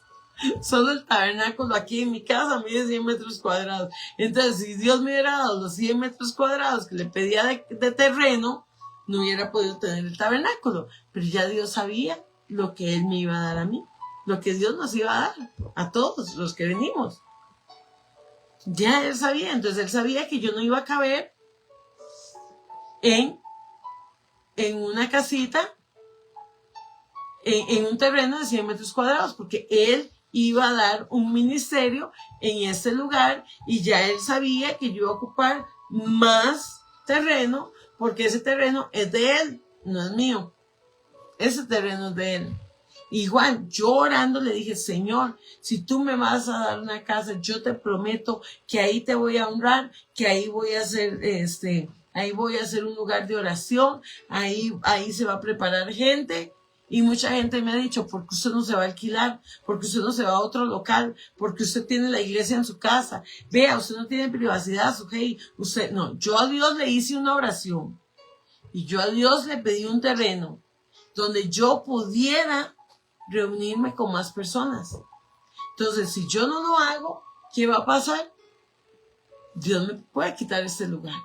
Solo el tabernáculo aquí en mi casa mide 100 metros cuadrados. Entonces, si Dios me hubiera dado los 100 metros cuadrados que le pedía de terreno, no hubiera podido tener el tabernáculo. Pero ya Dios sabía lo que Él me iba a dar a mí. Lo que Dios nos iba a dar a todos los que venimos. Ya Él sabía. Entonces, Él sabía que yo no iba a caber en una casita, en un terreno de 100 metros cuadrados, porque Él iba a dar un ministerio en ese lugar y ya Él sabía que yo iba a ocupar más terreno, porque ese terreno es de Él, no es mío. Ese terreno es de Él. Y Juan, yo orando le dije, Señor, si tú me vas a dar una casa, yo te prometo que ahí te voy a honrar, que ahí voy a hacer ahí voy a hacer un lugar de oración, ahí se va a preparar gente. Y mucha gente me ha dicho, ¿por qué usted no se va a alquilar? ¿Por qué usted no se va a otro local? ¿Por qué usted tiene la iglesia en su casa? Vea, usted no tiene privacidad, okay. Usted, no, yo a Dios le hice una oración. Y yo a Dios le pedí un terreno donde yo pudiera reunirme con más personas. Entonces, si yo no lo hago, ¿qué va a pasar? Dios me puede quitar este lugar.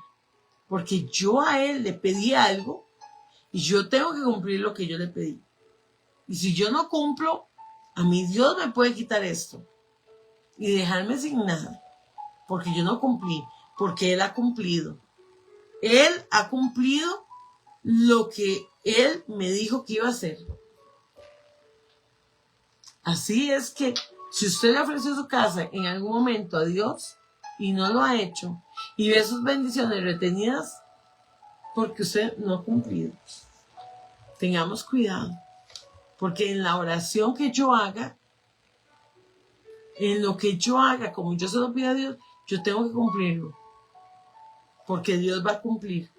Porque yo a Él le pedí algo y yo tengo que cumplir lo que yo le pedí. Y si yo no cumplo, a mí Dios me puede quitar esto y dejarme sin nada. Porque yo no cumplí, porque Él ha cumplido. Él ha cumplido lo que Él me dijo que iba a hacer. Así es que si usted le ofreció su casa en algún momento a Dios y no lo ha hecho y ve sus bendiciones retenidas, porque usted no ha cumplido. Tengamos cuidado, porque en la oración que yo haga, en lo que yo haga, como yo se lo pido a Dios, yo tengo que cumplirlo, porque Dios va a cumplir,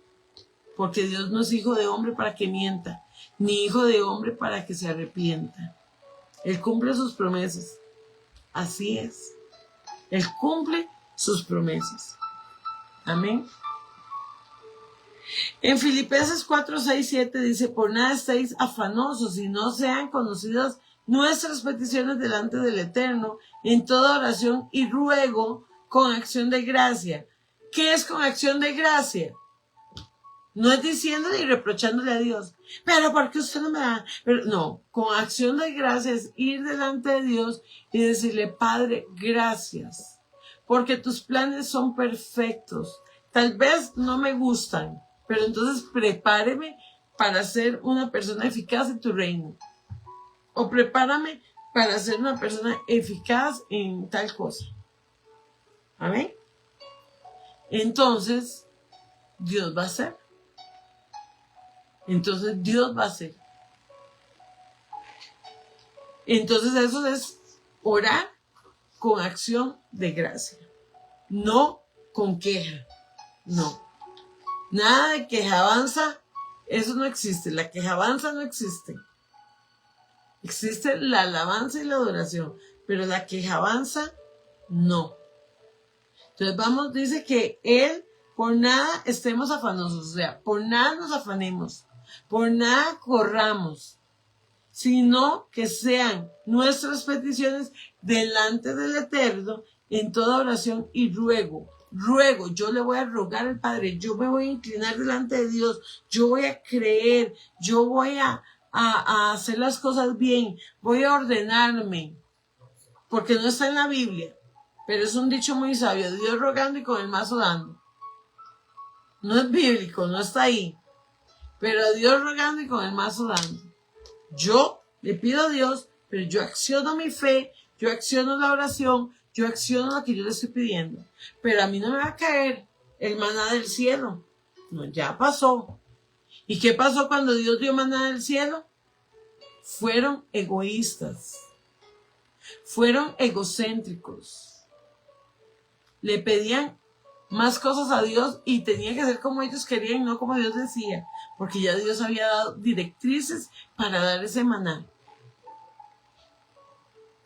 porque Dios no es hijo de hombre para que mienta, ni hijo de hombre para que se arrepienta. Él cumple sus promesas, así es, Él cumple sus promesas. Amén. En Filipenses 4, 6, 7 dice, por nada estéis afanosos y no sean conocidas nuestras peticiones delante del Eterno en toda oración y ruego con acción de gracia. ¿Qué es con acción de gracia? No es diciéndole y reprochándole a Dios, pero ¿por qué usted no me da? Pero no, con acción de gracia es ir delante de Dios y decirle, Padre, gracias, porque tus planes son perfectos. Tal vez no me gustan, pero entonces prepáreme para ser una persona eficaz en tu reino. O prepárame para ser una persona eficaz en tal cosa. Amén. Entonces, Dios va a hacer. Entonces, Dios va a hacer. Entonces, eso es orar con acción de gracia. No con queja. No. Nada de quejabanza, eso no existe. La quejabanza no existe. Existe la alabanza y la adoración, pero la quejabanza no. Entonces dice que Él, por nada estemos afanosos, o sea, por nada nos afanemos, por nada corramos, sino que sean nuestras peticiones delante del Eterno en toda oración y ruego, yo le voy a rogar al Padre, yo me voy a inclinar delante de Dios, yo voy a creer, yo voy a hacer las cosas bien, voy a ordenarme, porque no está en la Biblia, pero es un dicho muy sabio, Dios rogando y con el mazo dando. No es bíblico, no está ahí, pero Dios rogando y con el mazo dando. Yo le pido a Dios, pero yo acciono mi fe, yo acciono la oración, yo acciono lo que yo le estoy pidiendo. Pero a mí no me va a caer el maná del cielo. No, ya pasó. ¿Y qué pasó cuando Dios dio maná del cielo? Fueron egoístas. Fueron egocéntricos. Le pedían más cosas a Dios y tenía que ser como ellos querían, no como Dios decía, porque ya Dios había dado directrices para dar ese maná.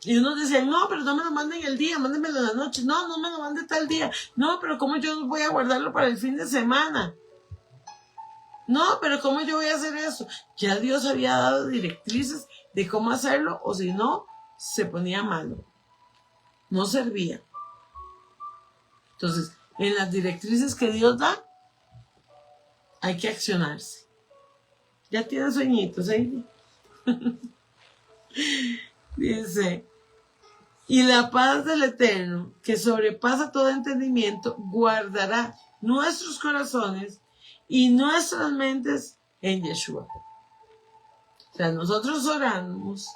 Y unos decían, no, pero no me lo manden el día, mándenmelo en la noche. No, no me lo manden tal día. No, pero ¿cómo yo voy a guardarlo para el fin de semana? No, pero ¿cómo yo voy a hacer eso? Ya Dios había dado directrices de cómo hacerlo, o si no, se ponía malo. No servía. Entonces, en las directrices que Dios da, hay que accionarse. Ya tiene sueñitos, ¿eh? Dice, y la paz del Eterno, que sobrepasa todo entendimiento, guardará nuestros corazones y nuestras mentes en Yeshua. O sea, nosotros oramos,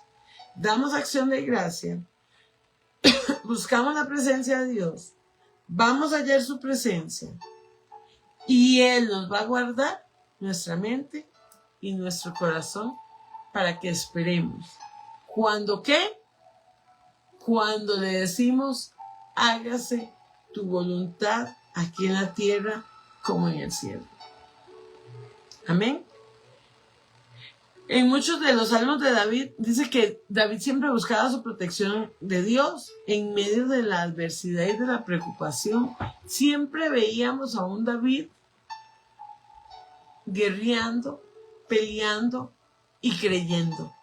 damos acción de gracia, buscamos la presencia de Dios, vamos a hallar su presencia y Él nos va a guardar nuestra mente y nuestro corazón para que esperemos. ¿Cuándo qué? Cuando le decimos, hágase tu voluntad aquí en la tierra como en el cielo. Amén. En muchos de los salmos de David dice que David siempre buscaba su protección de Dios en medio de la adversidad y de la preocupación. Siempre veíamos a un David guerreando, peleando y creyendo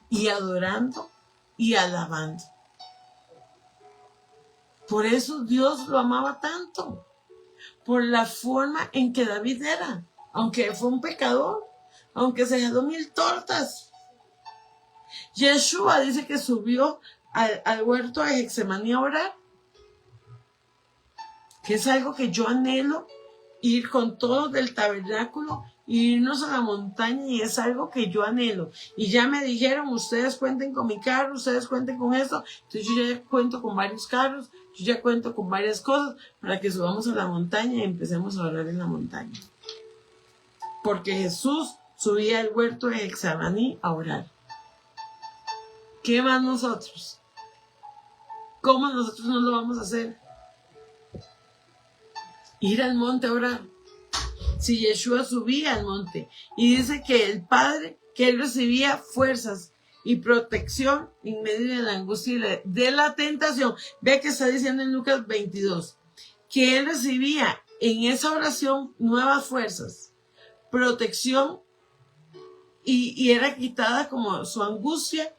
y adorando y alabando. Por eso Dios lo amaba tanto, por la forma en que David era, aunque fue un pecador, aunque se jaló 1000 tortas. Yeshua dice que subió al huerto de Getsemaní a orar, que es algo que yo anhelo, ir con todos del tabernáculo, irnos a la montaña, y es algo que yo anhelo. Y ya me dijeron, ustedes cuenten con mi carro, ustedes cuenten con esto. Entonces yo ya cuento con varios carros, yo ya cuento con varias cosas para que subamos a la montaña y empecemos a orar en la montaña. Porque Jesús subía al huerto de Getsemaní a orar. ¿Qué más nosotros? ¿Cómo nosotros no lo vamos a hacer? Ir al monte a orar. Si Yeshua subía al monte y dice que el Padre, que él recibía fuerzas y protección en medio de la angustia y de la tentación. Ve que está diciendo en Lucas 22, que él recibía en esa oración nuevas fuerzas, protección y era quitada como su angustia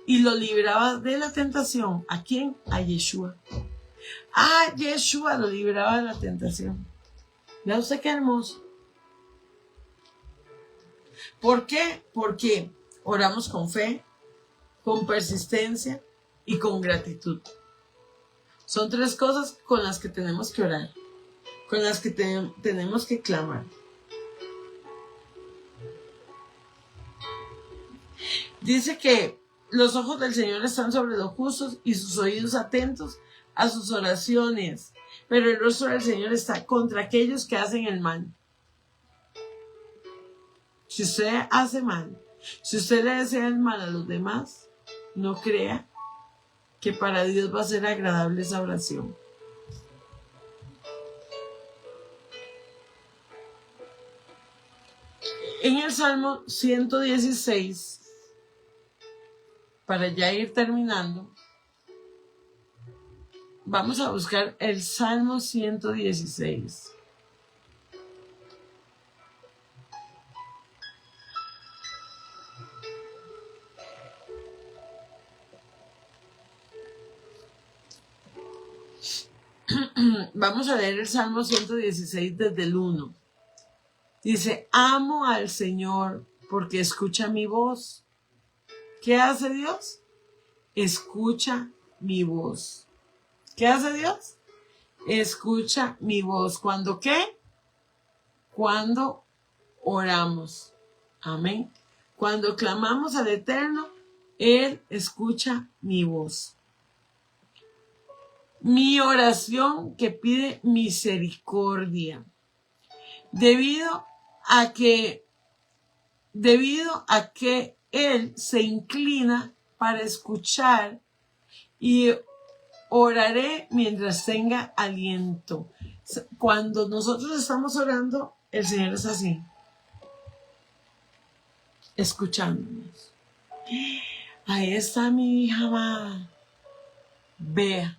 y lo libraba de la tentación. ¿A quién? A Yeshua. Ah, Yeshua lo libraba de la tentación. ¿Vea usted qué hermoso? ¿Por qué? Porque oramos con fe, con persistencia y con gratitud. Son 3 cosas con las que tenemos que orar, con las que tenemos que clamar. Dice que los ojos del Señor están sobre los justos y sus oídos atentos a sus oraciones, pero el rostro del Señor está contra aquellos que hacen el mal. Si usted hace mal, si usted le desea el mal a los demás, no crea que para Dios va a ser agradable esa oración. En el Salmo 116, para ya ir terminando, vamos a buscar el Salmo 116. Vamos a leer el Salmo 116 desde el 1. Dice, amo al Señor porque escucha mi voz. ¿Qué hace Dios? Escucha mi voz. ¿Qué hace Dios? Escucha mi voz. ¿Cuándo qué? Cuando oramos. Amén. Cuando clamamos al Eterno, Él escucha mi voz. Mi oración que pide misericordia. Debido a que Él se inclina para escuchar y oraré mientras tenga aliento. Cuando nosotros estamos orando, el Señor es así, escuchándonos. Ahí está mi hija amada. Vea.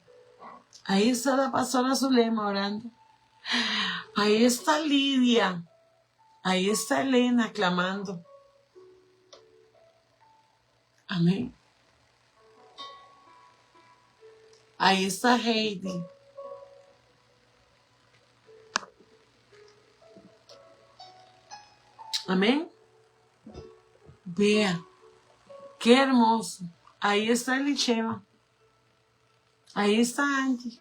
Ahí está la pastora Zulema orando. Ahí está Lidia. Ahí está Elena clamando. Amén. Ahí está Heidi. Amén. Vea. Qué hermoso. Ahí está Elisheva. Ahí está Angie.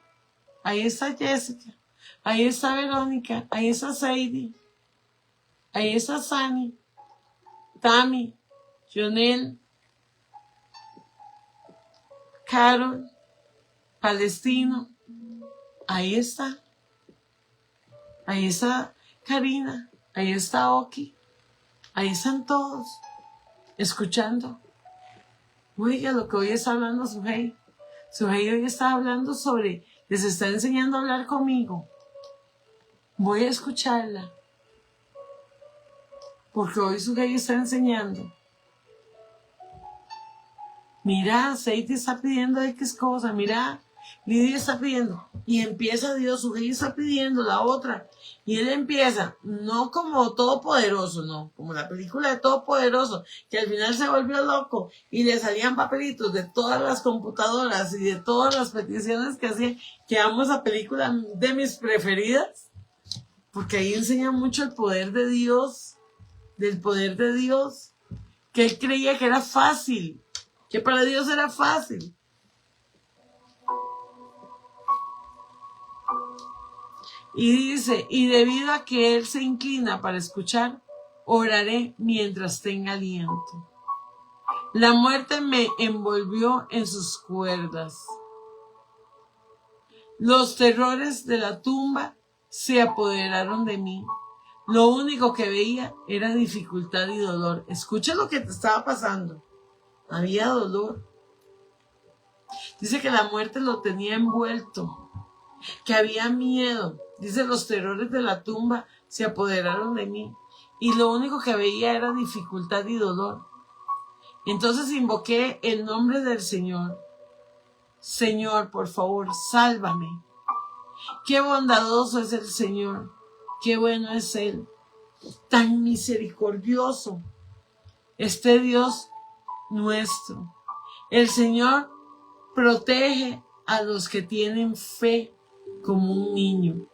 Ahí está Jessica. Ahí está Verónica. Ahí está Sadie. Ahí está Sani. Tami. Jonel. Carol. Palestino. Ahí está. Ahí está Karina. Ahí está Oki. Ahí están todos. Escuchando. Oiga lo que hoy está hablando Sujei. Sujei hoy está hablando sobre, les está enseñando a hablar conmigo. Voy a escucharla. Porque hoy Sujei está enseñando. Mira, Seiti está pidiendo X cosa. Mira, Lidia está pidiendo. Y empieza Dios, Sujei está pidiendo la otra. Y él empieza, no como Todopoderoso, no, como la película de Todopoderoso, que al final se volvió loco y le salían papelitos de todas las computadoras y de todas las peticiones que hacía, que amo esa película de mis preferidas, porque ahí enseña mucho el poder de Dios, del poder de Dios, que él creía que era fácil, que para Dios era fácil. Y dice, y debido a que él se inclina para escuchar, oraré mientras tenga aliento. La muerte me envolvió en sus cuerdas. Los terrores de la tumba se apoderaron de mí. Lo único que veía era dificultad y dolor. Escucha lo que te estaba pasando. Había dolor. Dice que la muerte lo tenía envuelto, que había miedo. Dice, los terrores de la tumba se apoderaron de mí y lo único que veía era dificultad y dolor. Entonces invoqué el nombre del Señor. Señor, por favor, sálvame. Qué bondadoso es el Señor. Qué bueno es Él. Tan misericordioso. Este Dios nuestro. El Señor protege a los que tienen fe como un niño.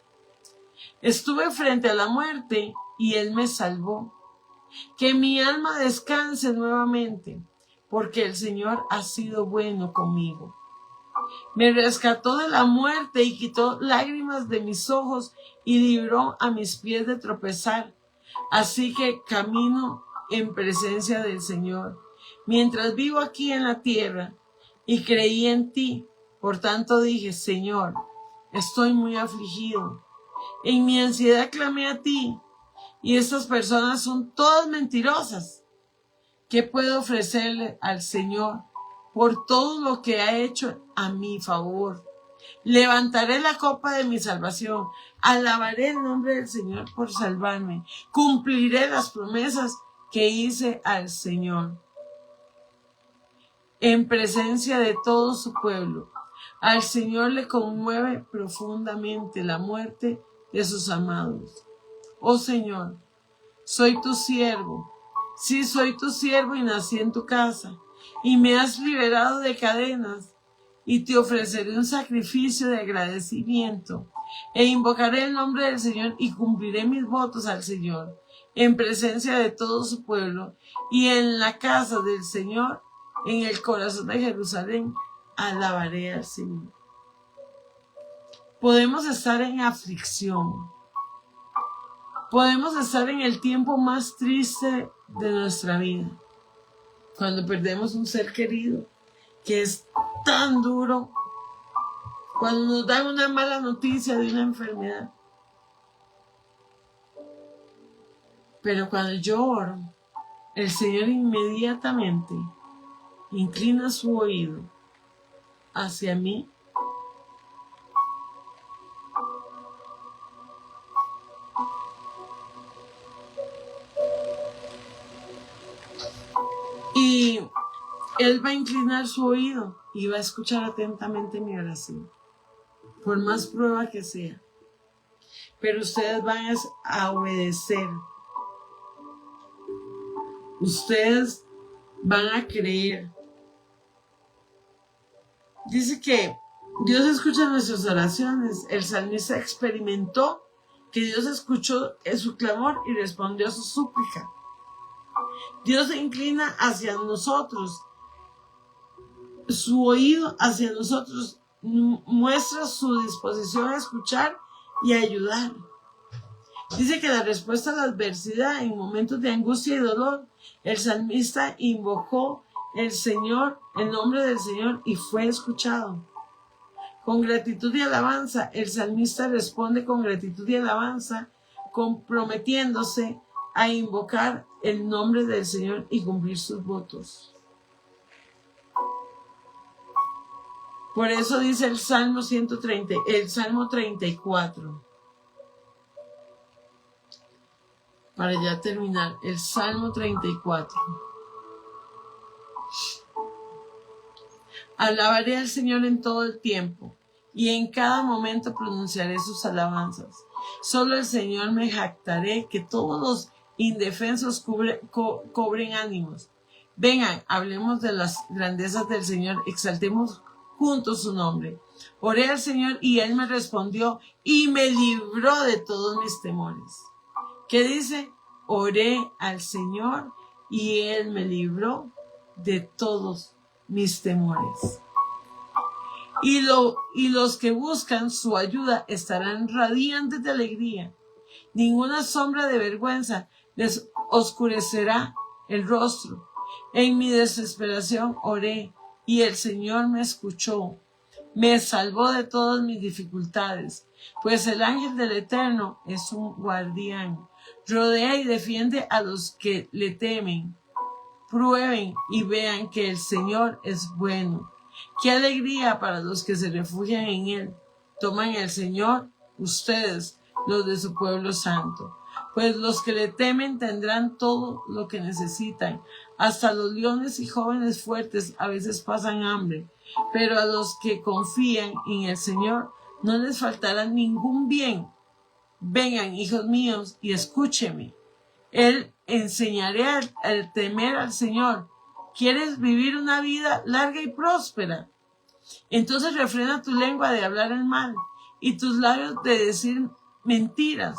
Estuve frente a la muerte y Él me salvó. Que mi alma descanse nuevamente, porque el Señor ha sido bueno conmigo. Me rescató de la muerte y quitó lágrimas de mis ojos y libró a mis pies de tropezar. Así que camino en presencia del Señor, mientras vivo aquí en la tierra, y creí en ti. Por tanto dije, Señor, estoy muy afligido. En mi ansiedad clamé a ti, y estas personas son todas mentirosas. ¿Qué puedo ofrecerle al Señor por todo lo que ha hecho a mi favor? Levantaré la copa de mi salvación, alabaré el nombre del Señor por salvarme, cumpliré las promesas que hice al Señor. En presencia de todo su pueblo, al Señor le conmueve profundamente la muerte de sus amados. Oh Señor, soy tu siervo. Sí, soy tu siervo y nací en tu casa, y me has liberado de cadenas, y te ofreceré un sacrificio de agradecimiento, e invocaré el nombre del Señor y cumpliré mis votos al Señor, en presencia de todo su pueblo, y en la casa del Señor, en el corazón de Jerusalén, alabaré al Señor. Podemos estar en aflicción. Podemos estar en el tiempo más triste de nuestra vida, cuando perdemos un ser querido, que es tan duro, cuando nos dan una mala noticia de una enfermedad. Pero cuando yo oro, el Señor inmediatamente inclina su oído hacia mí. Y Él va a inclinar su oído y va a escuchar atentamente mi oración, por más prueba que sea. Pero ustedes van a obedecer. Ustedes van a creer. Dice que Dios escucha nuestras oraciones. El salmista experimentó que Dios escuchó su clamor y respondió a su súplica. Dios se inclina hacia nosotros. Su oído hacia nosotros muestra su disposición a escuchar y a ayudar. Dice que la respuesta a la adversidad en momentos de angustia y dolor, el salmista invocó el nombre del Señor y fue escuchado. Con gratitud y alabanza, el salmista responde con gratitud y alabanza, comprometiéndose a invocar el nombre del Señor y cumplir sus votos. Por eso dice el Salmo 34. Para ya terminar, el Salmo 34. Alabaré al Señor en todo el tiempo, y en cada momento pronunciaré sus alabanzas. Solo el Señor me jactaré, que todos los indefensos cobren ánimos. Vengan, hablemos de las grandezas del Señor, exaltemos juntos su nombre. Oré al Señor y Él me respondió y me libró de todos mis temores. ¿Qué dice? Oré al Señor y Él me libró de todos mis temores. Y los que buscan su ayuda estarán radiantes de alegría. Ninguna sombra de vergüenza les oscurecerá el rostro. En mi desesperación oré y el Señor me escuchó. Me salvó de todas mis dificultades, pues el ángel del Eterno es un guardián. Rodea y defiende a los que le temen. Prueben y vean que el Señor es bueno. Qué alegría para los que se refugian en Él. Toman el Señor, ustedes, los de su pueblo santo. Pues los que le temen tendrán todo lo que necesitan. Hasta los leones y jóvenes fuertes a veces pasan hambre. Pero a los que confían en el Señor no les faltará ningún bien. Vengan, hijos míos, y escúcheme. Él enseñaré a temer al Señor. ¿Quieres vivir una vida larga y próspera? Entonces refrena tu lengua de hablar el mal y tus labios de decir mentiras.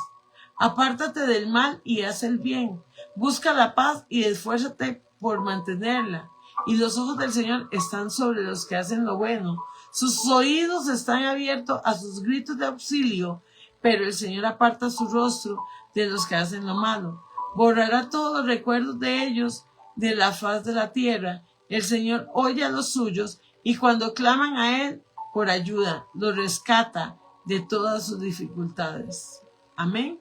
Apártate del mal y haz el bien. Busca la paz y esfuérzate por mantenerla. Y los ojos del Señor están sobre los que hacen lo bueno. Sus oídos están abiertos a sus gritos de auxilio, pero el Señor aparta su rostro de los que hacen lo malo. Borrará todos los recuerdos de ellos de la faz de la tierra. El Señor oye a los suyos y cuando claman a Él por ayuda, los rescata de todas sus dificultades. Amén.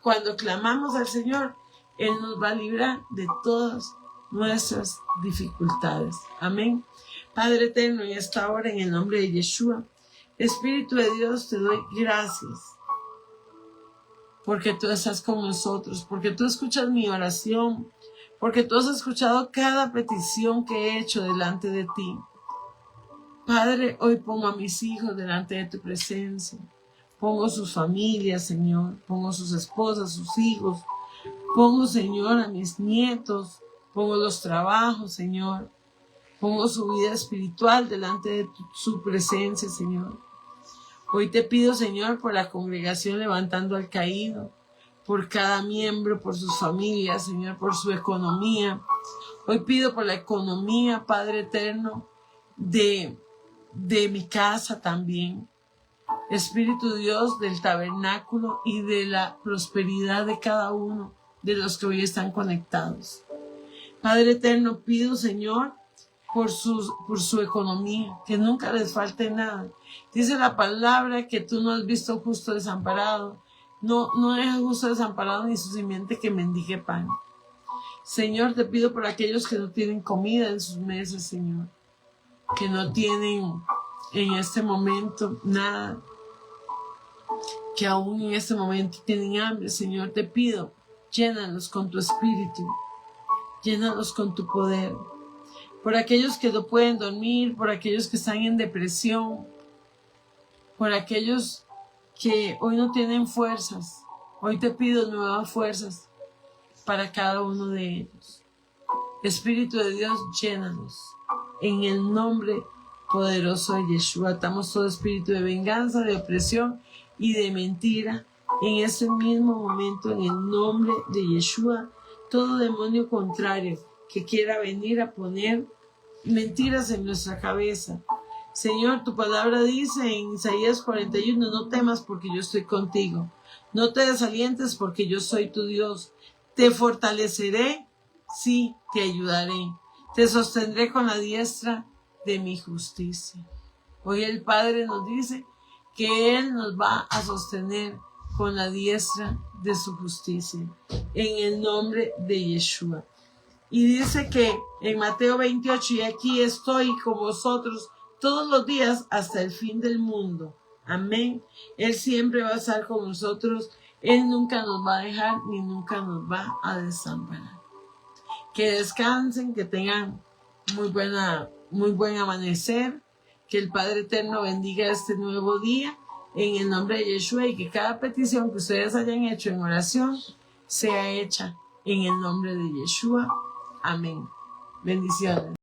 Cuando clamamos al Señor, Él nos va a librar de todas nuestras dificultades. Amén. Padre eterno, en esta hora, en el nombre de Yeshua, Espíritu de Dios, te doy gracias. Porque tú estás con nosotros, porque tú escuchas mi oración, porque tú has escuchado cada petición que he hecho delante de ti. Padre, hoy pongo a mis hijos delante de tu presencia. Pongo sus familias, Señor. Pongo sus esposas, sus hijos. Pongo, Señor, a mis nietos. Pongo los trabajos, Señor. Pongo su vida espiritual delante de su presencia, Señor. Hoy te pido, Señor, por la congregación Levantando al Caído, por cada miembro, por sus familias, Señor, por su economía. Hoy pido por la economía, Padre eterno, de mi casa también. Espíritu Dios, del tabernáculo y de la prosperidad de cada uno de los que hoy están conectados. Padre eterno, pido, Señor, por su economía, que nunca les falte nada. Dice la palabra que tú no has visto justo desamparado, no dejas justo desamparado ni su simiente que mendigue pan. Señor, te pido por aquellos que no tienen comida en sus mesas, Señor, que no tienen en este momento nada, que aún en este momento tienen hambre, Señor, te pido, llénalos con tu espíritu, llénalos con tu poder. Por aquellos que no pueden dormir, por aquellos que están en depresión, por aquellos que hoy no tienen fuerzas, hoy te pido nuevas fuerzas para cada uno de ellos. Espíritu de Dios, llénanos. En el nombre poderoso de Yeshua, atamos todo espíritu de venganza, de opresión y de mentira. En ese mismo momento, en el nombre de Yeshua, todo demonio contrario que quiera venir a poner mentiras en nuestra cabeza. Señor, tu palabra dice en Isaías 41, no temas porque yo estoy contigo. No te desalientes porque yo soy tu Dios. Te fortaleceré, sí, te ayudaré. Te sostendré con la diestra de mi justicia. Hoy el Padre nos dice que Él nos va a sostener con la diestra de su justicia. En el nombre de Yeshua. Y dice que en Mateo 28, y aquí estoy con vosotros todos los días hasta el fin del mundo. Amén. Él siempre va a estar con nosotros. Él nunca nos va a dejar ni nunca nos va a desamparar. Que descansen, que tengan muy buen amanecer. Que el Padre Eterno bendiga este nuevo día en el nombre de Yeshua y que cada petición que ustedes hayan hecho en oración sea hecha en el nombre de Yeshua. Amén. Bendiciones.